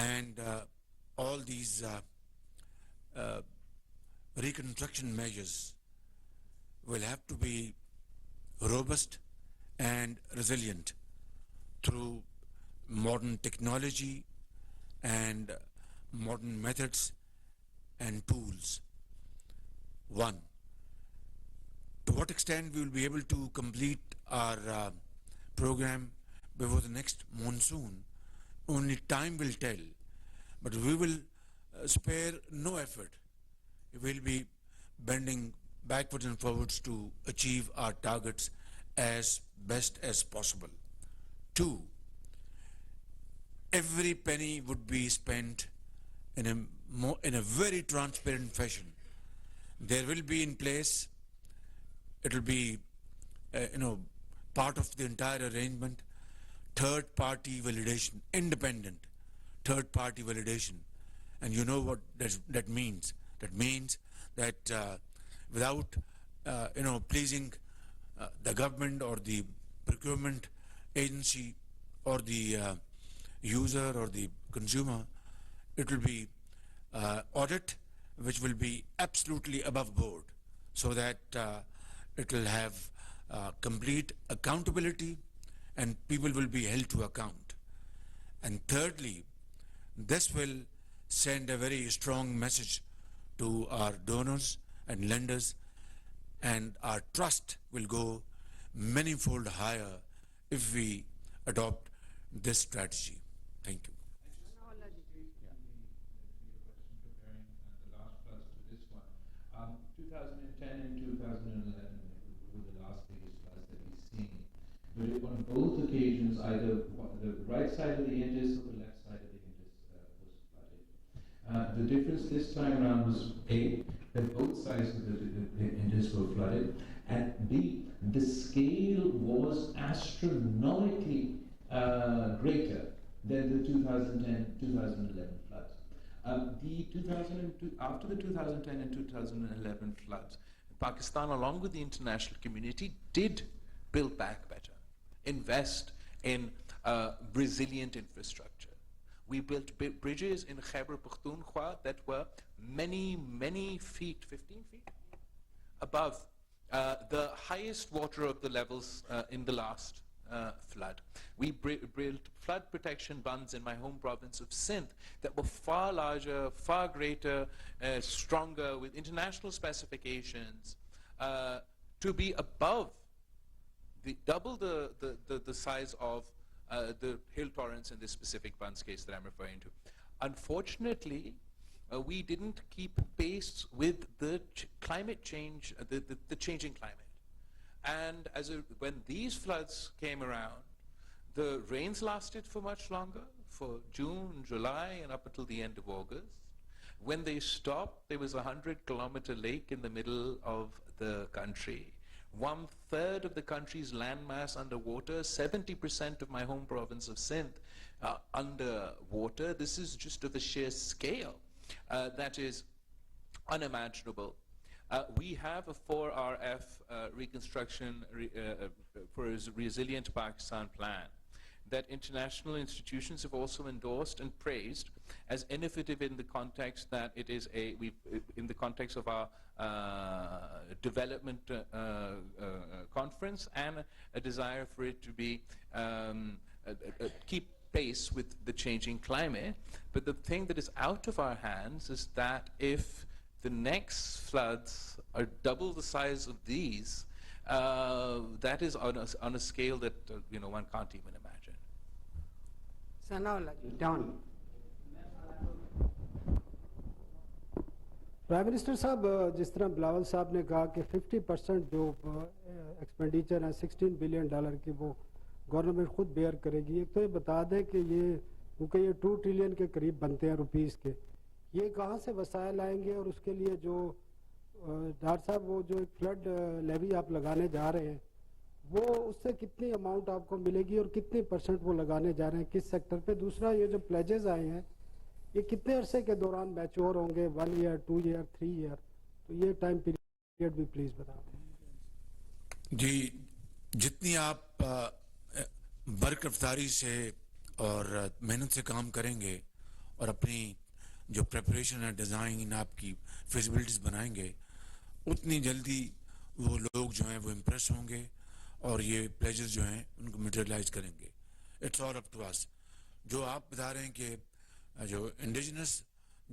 and all these reconstruction measures will have to be robust and resilient through modern technology and modern methods and tools. 1, to what extent we will be able to complete our program before the next monsoon, only time will tell, but we will spare no effort. We will be bending backwards and forwards to achieve our targets as best as possible. 2, every penny would be spent in a very transparent fashion. There will be in place, it will be part of the entire arrangement, third party validation, independent third party validation. And you know what that means. That means that without pleasing the government or the procurement agency or the user or the consumer, it will be audit which will be absolutely above board, so that it will have complete accountability and people will be held to account. And thirdly, this will send a very strong message to our donors and lenders, and our trust will go manyfold higher if we adopt this strategy. Thank you. Comparing the last floods to this one, 2010 and 2011 were the last biggest floods that we've seen. But on both occasions, either the right side of the Indus or the left side of the Indus was flooded. The difference this time around was A, that both sides of the Indus were flooded, and B, the scale was astronomically greater than the 2010-2011 floods. After the 2010 and 2011 floods, Pakistan, along with the international community, did build back better, invest in resilient infrastructure. We built bridges in Khyber Pakhtunkhwa that were many feet, 15 feet, above the highest water of the levels in the last flood. We built flood protection bunds in my home province of Sindh that were far larger, far greater, stronger, with international specifications, to be above double the size of the hill torrents in this specific bunds case that I'm referring to. Unfortunately, we didn't keep pace with the climate change, the changing climate. And when these floods came around, the rains lasted for much longer, for June, July, and up until the end of August. When they stopped, there was a 100-kilometer lake in the middle of the country. 1/3 of the country's landmass underwater, 70% of my home province of Sindh underwater. This is just of a sheer scale that is unimaginable. We have a 4RF reconstruction for a resilient Pakistan plan that international institutions have also endorsed and praised as innovative in the context that it is in the context of our development conference, and a desire for it to be keep pace with the changing climate. But the thing that is out of our hands is that if the next floods are double the size of these, that is on a scale that one can't even imagine. Sanaullah ji, Don. Prime minister صاحب، جس طرح بلاول صاحب نے کہا کہ 50% جو ایکسپینڈیچر ہے $16 بلین کی وہ گورنمنٹ خود بیئر کرے گی. ایک تو یہ بتا دیں کہ یہ کیونکہ یہ 2 ٹریلین کے قریب بنتے ہیں روپیز کے، یہ کہاں سے وسائل آئیں گے؟ اور اس کے لیے جو ڈاکٹر صاحب وہ جو ایک فلڈ لیوی آپ لگانے جا رہے ہیں، وہ اس سے کتنی اماؤنٹ آپ کو ملے گی اور کتنی % وہ لگانے جا رہے ہیں کس سیکٹر پہ؟ دوسرا، یہ جو پلیجز آئے ہیں یہ کتنے عرصے کے دوران میچور ہوں گے؟ 1 ایئر، 2 ایئر، 3 ایئر؟ تو یہ ٹائم پیریڈ بھی پلیز بتا دیں. جی، جتنی آپ برق رفتاری سے اور محنت سے کام کریں گے اور اپنی جو پریپریشن ہے، ڈیزائن، آپ کی فیزیبلٹیز بنائیں گے، اتنی جلدی وہ لوگ جو ہیں وہ امپریس ہوں گے اور یہ پلیجز جو ہیں ان کو میٹیریلائز کریں گے. اٹس آل اپ ٹو اس. جو آپ بتا رہے ہیں کہ جو انڈیجنس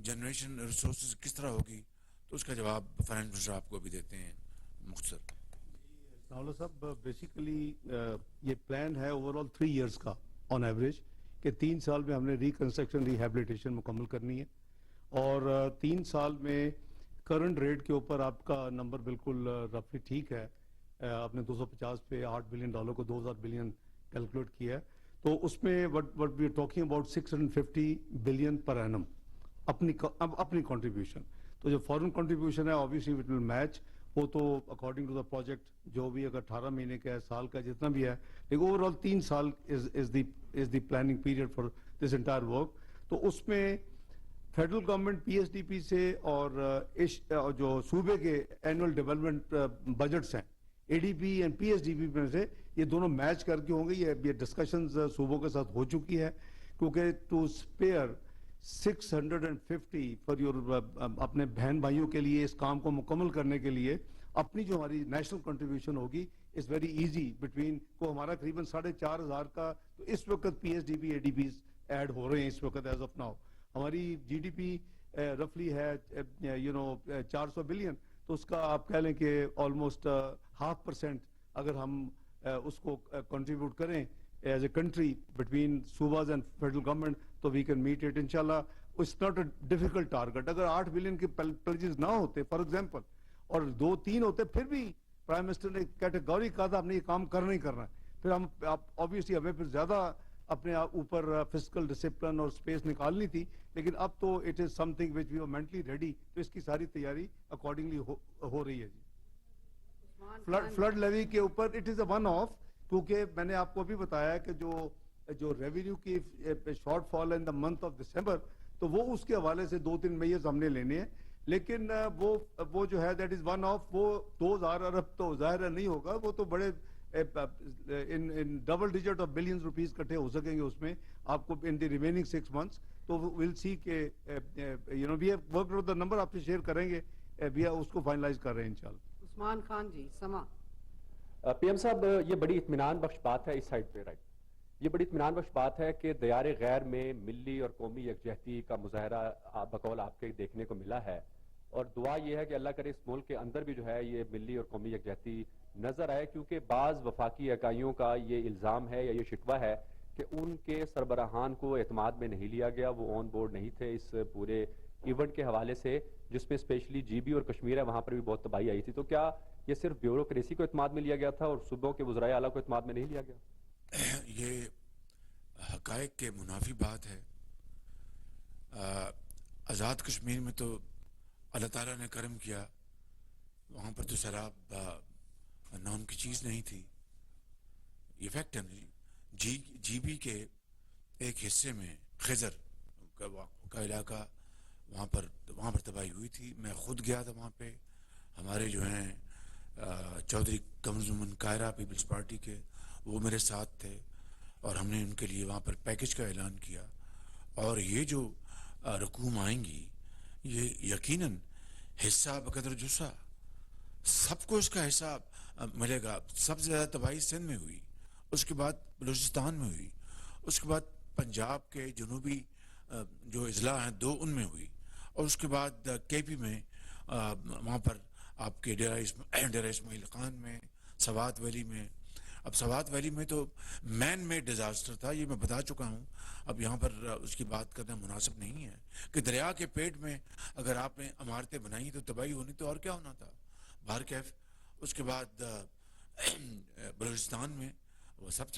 جنریشن ریسورسز کس طرح ہوگی، تو اس کا جواب فائنانس منسٹر آپ کو بھی دیتے ہیں مختصر. سناولہ صاحب، بیسیکلی یہ پلان ہے اوور آل 3 ایئرس کا آن ایوریج، کہ 3 سال میں ہم نے ریکنسٹرکشن ریہیبلیٹیشن مکمل کرنی ہے، اور 3 سال میں کرنٹ ریٹ کے اوپر آپ کا نمبر بالکل رفلی ٹھیک ہے. آپ نے 250 پہ $8 بلین کو 2000 بلین کیلکولیٹ کیا ہے، تو اس میں what we are talking about 650 billion پر اینم اپنی کنٹریبیوشن. تو جو فورن کنٹریبیوشن ہے آبویسلی اٹ ول میچ، وہ تو اکارڈنگ ٹو دا پروجیکٹ جو بھی اگر 18 مہینے کا ہے، سال کا جتنا بھی ہے، لیکن اوور آل 3 سال is the planning period for this entire work. تو اس میں فیڈرل گورنمنٹ PSDP سے اور جو صوبے کے اینول ڈیولپمنٹ بجٹس ہیں ADB اینڈ PSDP میں سے یہ دونوں میچ کر کے ہوں گے. یہ ڈسکشنز صوبوں کے ساتھ ہو چکی ہے، کیونکہ ٹو اسپیئر 650 فار یور اپنے بہن بھائیوں کے لیے اس کام کو مکمل کرنے کے لیے اپنی جو ہماری نیشنل کنٹریبیوشن ہوگی از ویری ایزی بٹوین کو ہمارا قریباً 4500 کا. تو اس وقت PSDP ADBs ایڈ ہو رہے ہیں اس وقت ایز آف ناؤ. ہماری GDP رفلی ہے 400 بلین، تو اس کا آپ کہہ لیں کہ آلموسٹ 0.5% اگر ہم اس کو کنٹریبیوٹ کریں ایز اے کنٹری بٹوین صوباز اینڈ فیڈرل گورنمنٹ، تو وی کین میٹ اٹ انشاءاللہ. It's not a difficult target. اگر 8 بلین کے پلیجز نہ ہوتے فار ایگزامپل، اور 2-3 ہوتے، پھر بھی پرائم منسٹر نے کیٹیگوری کہا تھا ہم نے یہ کام کرنا ہی کرنا ہے. پھر ہم آبویسلی ہمیں پھر زیادہ اپنے اوپر فزیکل ڈسپلن اور اسپیس نکالنی تھی، لیکن اب تو it is something which we are mentally ready. تو اس کی ساری تیاری اکارڈنگلی ہو رہی ہے. جی، فلڈ لیوی کے اوپر it is a one of, کیونکہ میں نے آپ کو بھی بتایا کہ جو ریونیو کی شارٹ فال ہے ان دا منتھ آف دسمبر، تو وہ اس کے حوالے سے 2-3 میئرز ہم نے لینے ہیں. لیکن وہ جو ہے دیٹ از ون آف، وہ 2000 ارب تو ظاہر نہیں ہوگا، وہ تو بڑے ان double digit of billions rupees کٹھے ہو سکیں گے اس میں آپ کو ان دی ریمیننگ 6 months. تو ول سی کہ we have worked out the number, آپ سے شیئر کریں گے، اس کو فائنلائز کر رہے ہیں انشاءاللہ. عثمان خان جی، سما. پی ایم صاحب یہ بڑی اطمینان بخش بات ہے اس سائڈ پہ رائٹ یہ بڑی اطمینان بخش بات ہے کہ دیار غیر میں ملی اور قومی یکجہتی کا مظاہرہ بقول آپ کے دیکھنے کو ملا ہے اور دعا یہ ہے کہ اللہ کرے اس ملک کے اندر بھی جو ہے یہ ملی اور قومی یکجہتی نظر آئے کیونکہ بعض وفاقی اکائیوں کا یہ الزام ہے یا یہ شکوہ ہے کہ ان کے سربراہان کو اعتماد میں نہیں لیا گیا وہ آن بورڈ نہیں تھے اس پورے ایونٹ کے حوالے سے جس میں اسپیشلی جی بی اور کشمیر ہے وہاں پر بھی بہت تباہی آئی تھی تو کیا یہ صرف بیوروکریسی کو اعتماد میں لیا گیا تھا اور صوبوں کے وزرائے اعلیٰ کو اعتماد میں نہیں لیا گیا؟ یہ حقائق کے منافی بات ہے. آزاد کشمیر میں تو اللہ تعالیٰ نے کرم کیا, وہاں پر تو شراب نام کی چیز نہیں تھی. یہ فیکٹ ہے. جی بی کے ایک حصے میں خضر کا علاقہ وہاں پر تباہی ہوئی تھی. میں خود گیا تھا وہاں پہ. ہمارے جو ہیں چودھری قمرالزمان کائرہ پیپلز پارٹی کے وہ میرے ساتھ تھے اور ہم نے ان کے لیے وہاں پر پیکج کا اعلان کیا. اور یہ جو رقوم آئیں گی یہ یقیناً حصہ بقدر جسہ سب کو اس کا حصہ ملے گا. سب سے زیادہ تباہی سندھ میں ہوئی, اس کے بعد بلوچستان میں ہوئی, اس کے بعد پنجاب کے جنوبی جو اضلاع ہیں 2 ان میں ہوئی, اور اس کے بعد کے پی میں وہاں پر آپ کے ڈیرہ اسماعیل خان میں, سوات ویلی میں. اب سوات ویلی میں تو مین میڈ ڈیزاسٹر تھا, یہ میں بتا چکا ہوں, اب یہاں پر اس کی بات کرنا مناسب نہیں ہے کہ دریا کے پیٹ میں اگر آپ نے عمارتیں بنائی تو تباہی ہونی تو اور کیا ہونا تھا. بہر کیف اس کے بعد بلوچستان میں وہ سب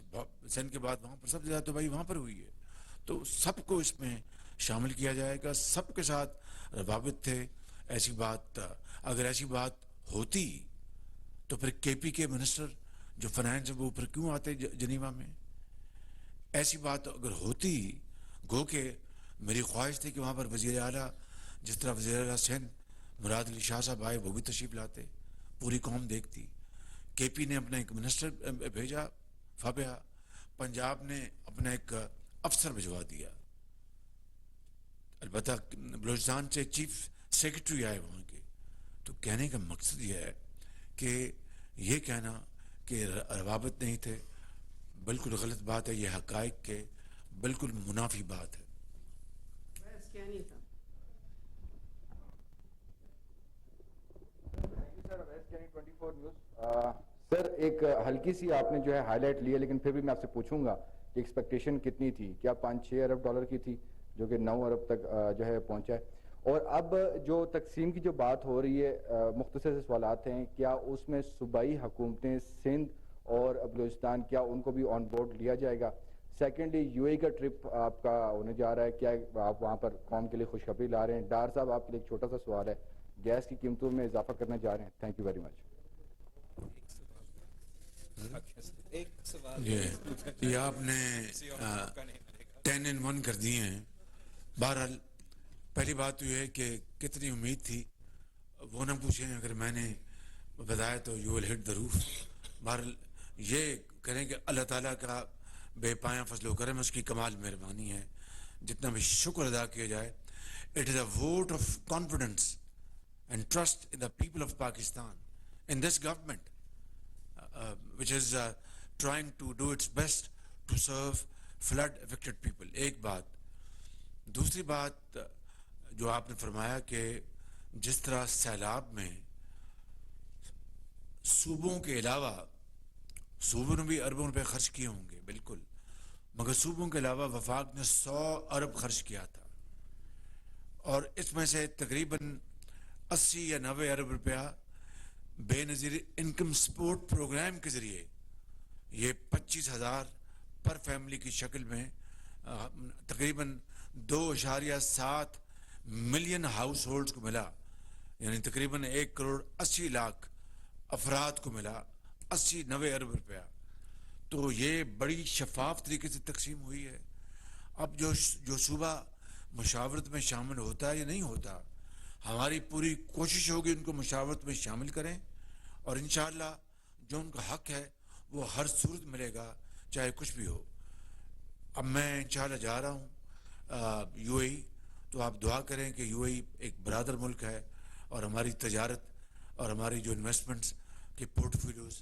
سندھ کے بعد وہاں پر سب سے زیادہ تباہی وہاں پر ہوئی ہے. تو سب کو اس میں شامل کیا جائے گا, سب کے ساتھ روابط تھے. ایسی بات اگر ایسی بات ہوتی تو پھر کے پی کے منسٹر جو فائنانس وہ اوپر کیوں آتے جنیوا میں؟ ایسی بات اگر ہوتی گو کہ میری خواہش تھی کہ وہاں پر وزیر اعلیٰ جس طرح وزیر اعلیٰ سندھ مراد علی شاہ صاحب آئے وہ بھی تشریف لاتے, پوری قوم دیکھتی. کے پی نے اپنا ایک منسٹر بھیجا فابیہ, پنجاب نے اپنا ایک افسر بھجوا دیا. البتہ بلوچستان سے چیف سیکرٹری آئے وہاں کے. تو کہنے کا مقصد یہ ہے کہ یہ کہنا کہ روابط نہیں تھے بالکل غلط بات ہے. یہ حقائق کے بالکل منافی بات ہے. سر ایک ہلکی سی آپ نے جو ہے ہائی لائٹ لی ہے لیکن پھر بھی میں آپ سے پوچھوں گا کہ ایکسپیکٹیشن کتنی تھی؟ کیا 5-6 ارب ڈالر کی تھی جو کہ 9 ارب تک جو ہے پہنچا ہے؟ اور اب جو تقسیم کی جو بات ہو رہی ہے مختصر سے سوالات ہیں, کیا اس میں صوبائی حکومتیں سندھ اور بلوچستان کیا ان کو بھی آن بورڈ لیا جائے گا؟ سیکنڈلی یو اے کا ٹرپ آپ کا ہونے جا رہا ہے, کیا آپ وہاں پر قوم کے لیے خوشخبری لا رہے ہیں؟ ڈار صاحب آپ کے لیے ایک چھوٹا سا سوال ہے, گیس کی قیمتوں میں اضافہ کرنے جا رہے ہیں. تھینک یو ویری مچ. یہ آپ نے 10 in 1 کر دیے ہیں. بہرحال پہلی بات تو یہ ہے کہ کتنی امید تھی وہ نہ پوچھیں, اگر میں نے بتایا تو یو ول ہٹ دا روف. بہرحال یہ کریں کہ اللہ تعالیٰ کا بے پایاں فضل و کرم, اس کی کمال مہربانی ہے, جتنا بھی شکر ادا کیا جائے. It is a vote of confidence and trust in the people of Pakistan, in this government which is trying to do its best to serve flood affected people. ایک بات. دوسری بات جو آپ نے فرمایا کہ جس طرح سیلاب میں صوبوں کے علاوہ صوبوں نے بھی اربوں روپے خرچ کیے ہوں گے بالکل, مگر صوبوں کے علاوہ وفاق نے 100 ارب خرچ کیا تھا, اور اس میں سے تقریباً 80 یا 90 ارب روپیہ بے نظیر انکم سپورٹ پروگرام کے ذریعے یہ 25,000 پر فیملی کی شکل میں تقریباً 2.7 ملین ہاؤس ہولڈز کو ملا, یعنی تقریباً 1.80 کروڑ افراد کو ملا 80-90 ارب روپیہ. تو یہ بڑی شفاف طریقے سے تقسیم ہوئی ہے. اب جو صوبہ مشاورت میں شامل ہوتا ہے یا نہیں ہوتا, ہماری پوری کوشش ہوگی ان کو مشاورت میں شامل کریں, اور انشاءاللہ جو ان کا حق ہے وہ ہر صورت ملے گا چاہے کچھ بھی ہو. اب میں انشاءاللہ جا رہا ہوں یو اے ای, تو آپ دعا کریں کہ یو اے ای ایک برادر ملک ہے, اور ہماری تجارت اور ہماری جو انویسٹمنٹس کے port folios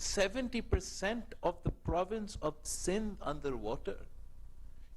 70% of the province of Sindh under water।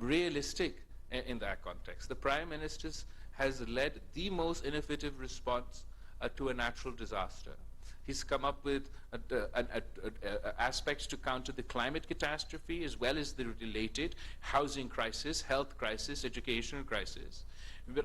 realistic in that context. The Prime Minister has led the most innovative response to a natural disaster. He's come up with aspects to counter the climate catastrophe as well as the related housing crisis, health crisis, educational crisis. But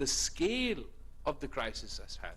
the scale of the crisis has had.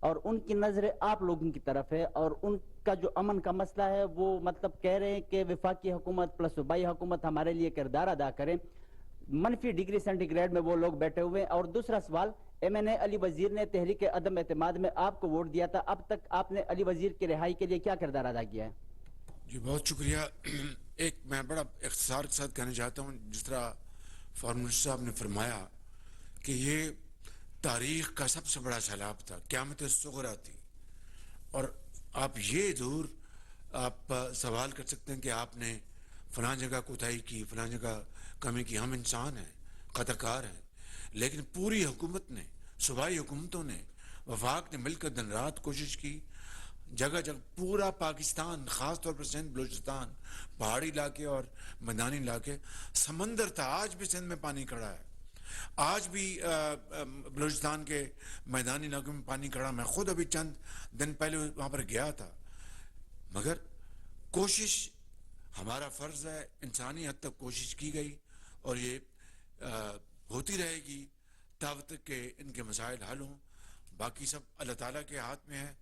اور ان کی نظر آپ لوگوں کی طرف ہے اور ان کا جو امن کا مسئلہ ہے وہ مطلب کہہ رہے ہیں کہ وفاقی حکومت پلس صوبائی حکومت ہمارے لیے کردار ادا کریں. منفی ڈگری سینٹی گریڈ میں وہ لوگ بیٹھے ہوئے ہیں. اور دوسرا سوال, ایم این اے علی وزیر نے تحریک عدم اعتماد میں آپ کو ووٹ دیا تھا, اب تک آپ نے علی وزیر کی رہائی کے لیے کیا کردار ادا کیا ہے؟ جی بہت شکریہ. ایک میں بڑا اختصار کے ساتھ کہنا چاہتا ہوں, جس طرح فارم منسٹر صاحب نے فرمایا کہ یہ تاریخ کا سب سے بڑا سیلاب تھا, قیامت صغریٰ تھی. اور آپ یہ ضرور آپ سوال کر سکتے ہیں کہ آپ نے فلاں جگہ کوتاہی کی, فلاں جگہ کمی کی. ہم انسان ہیں, خطا کار ہیں, لیکن پوری حکومت نے, صوبائی حکومتوں نے, وفاق نے مل کر دن رات کوشش کی. جگہ جگہ پورا پاکستان, خاص طور پر سندھ بلوچستان, پہاڑی علاقے اور میدانی علاقے سمندر تھا. آج بھی سندھ میں پانی کھڑا ہے, آج بھی بلوچستان کے میدانی علاقوں میں پانی کھڑا. میں خود ابھی چند دن پہلے وہاں پر گیا تھا. مگر کوشش ہمارا فرض ہے, انسانی حد تک کوشش کی گئی اور یہ ہوتی رہے گی تب تک کہ ان کے مسائل حل ہوں. باقی سب اللہ تعالیٰ کے ہاتھ میں ہے.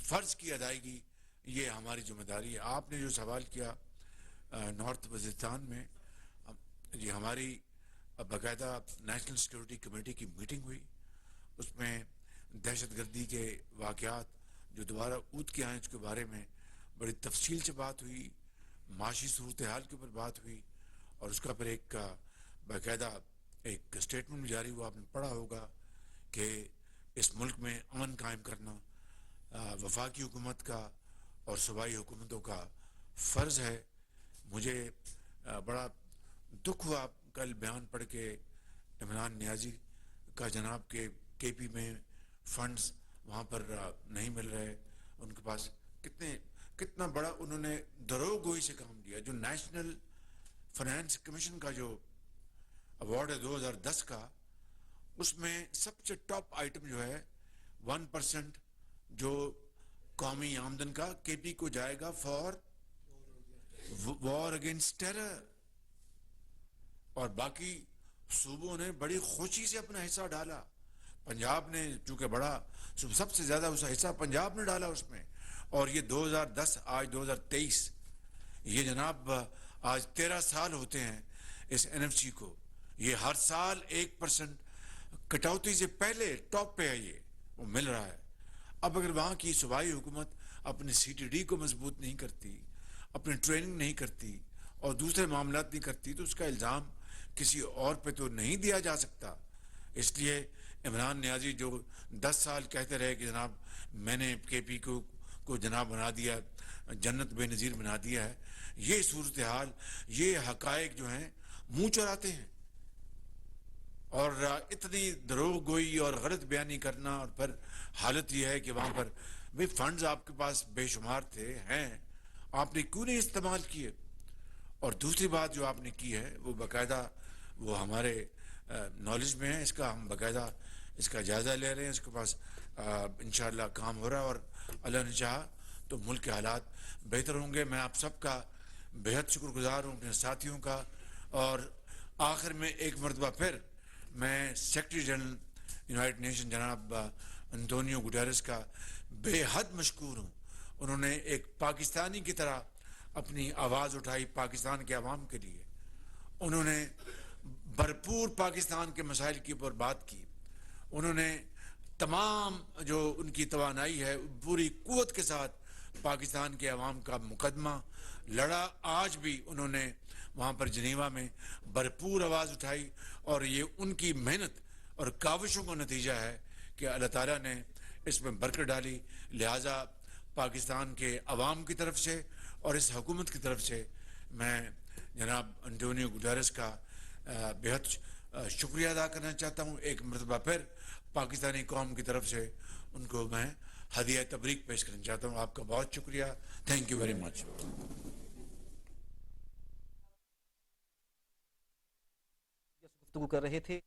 فرض کی ادائیگی یہ ہماری ذمہ داری ہے. آپ نے جو سوال کیا نارتھ وزیرستان میں, یہ ہماری باقاعدہ نیشنل سیکورٹی کمیٹی کی میٹنگ ہوئی. اس میں دہشت گردی کے واقعات جو دوبارہ اود کے آئیں اس کے بارے میں بڑی تفصیل سے بات ہوئی, معاشی صورتحال کے اوپر بات ہوئی, اور اس کا پھر ایک باقاعدہ ایک اسٹیٹمنٹ بھی جاری ہوا. آپ نے پڑھا ہوگا کہ اس ملک میں امن قائم کرنا وفاقی حکومت کا اور صوبائی حکومتوں کا فرض ہے. مجھے بڑا دکھ ہوا کل بیان پڑھ کے عمران نیازی کا جناب کے پی میں فنڈز وہاں پر نہیں مل رہے. ان کے پاس کتنا بڑا انہوں نے دروغ گوئی سے کام کیا. جو نیشنل فائنانس کمیشن کا جو ایوارڈ ہے 2010 کا, اس میں سب سے ٹاپ آئٹم جو ہے 1% جو قومی آمدن کا کے پی کو جائے گا فار وار اگینسٹ ٹیرر. اور باقی صوبوں نے بڑی خوشی سے اپنا حصہ ڈالا. پنجاب نے چونکہ بڑا سب سے زیادہ اس حصہ پنجاب نے ڈالا اس میں. اور یہ 2010 آج 2023, یہ جناب آج 13 سال ہوتے ہیں اس این ایف سی کو. یہ ہر سال 1% کٹوتی سے پہلے ٹاپ پہ ہے, یہ وہ مل رہا ہے. اب اگر وہاں کی صوبائی حکومت اپنے سی ٹی ڈی کو مضبوط نہیں کرتی, اپنی ٹریننگ نہیں کرتی اور دوسرے معاملات نہیں کرتی, تو اس کا الزام کسی اور پہ تو نہیں دیا جا سکتا. اس لیے عمران نیازی جو 10 سال کہتے رہے کہ جناب میں نے کے پی کو جناب بنا دیا, جنت بے نظیر بنا دیا ہے, یہ صورتحال, یہ حقائق جو ہیں منہ چراتے ہیں. اور اتنی دروغ گوئی اور غلط بیانی کرنا, اور پھر حالت یہ ہے کہ وہاں پر بھئی فنڈز آپ کے پاس بے شمار تھے, ہیں, آپ نے کیوں نہیں استعمال کیے. اور دوسری بات جو آپ نے کی ہے وہ باقاعدہ وہ ہمارے نالج میں ہے, اس کا ہم باقاعدہ اس کا جائزہ لے رہے ہیں. اس کے پاس انشاءاللہ کام ہو رہا ہے اور اللہ نے چاہا تو ملک کے حالات بہتر ہوں گے. میں آپ سب کا بہت شکر گزار ہوں, اپنے ساتھیوں کا. اور آخر میں ایک مرتبہ پھر میں سیکرٹری جنرل یونائٹڈ نیشن جناب انٹونیو گٹیرس کا بے حد مشکور ہوں. انہوں نے ایک پاکستانی کی طرح اپنی آواز اٹھائی پاکستان کے عوام کے لیے. انہوں نے بھرپور پاکستان کے مسائل کے اوپر بات کی. انہوں نے تمام جو ان کی توانائی ہے پوری قوت کے ساتھ پاکستان کے عوام کا مقدمہ لڑا. آج بھی انہوں نے وہاں پر جنیوا میں بھرپور آواز اٹھائی, اور یہ ان کی محنت اور کاوشوں کا نتیجہ ہے کہ اللہ تعالیٰ نے اس میں برکت ڈالی. لہٰذا پاکستان کے عوام کی طرف سے اور اس حکومت کی طرف سے میں جناب انٹونیو گٹیرس کا بہت شکریہ ادا کرنا چاہتا ہوں. ایک مرتبہ پھر پاکستانی قوم کی طرف سے ان کو میں ہدیہ تبریک پیش کرنا چاہتا ہوں. آپ کا بہت شکریہ. تھینک یو ویری مچ. گفتگو کر رہے تھے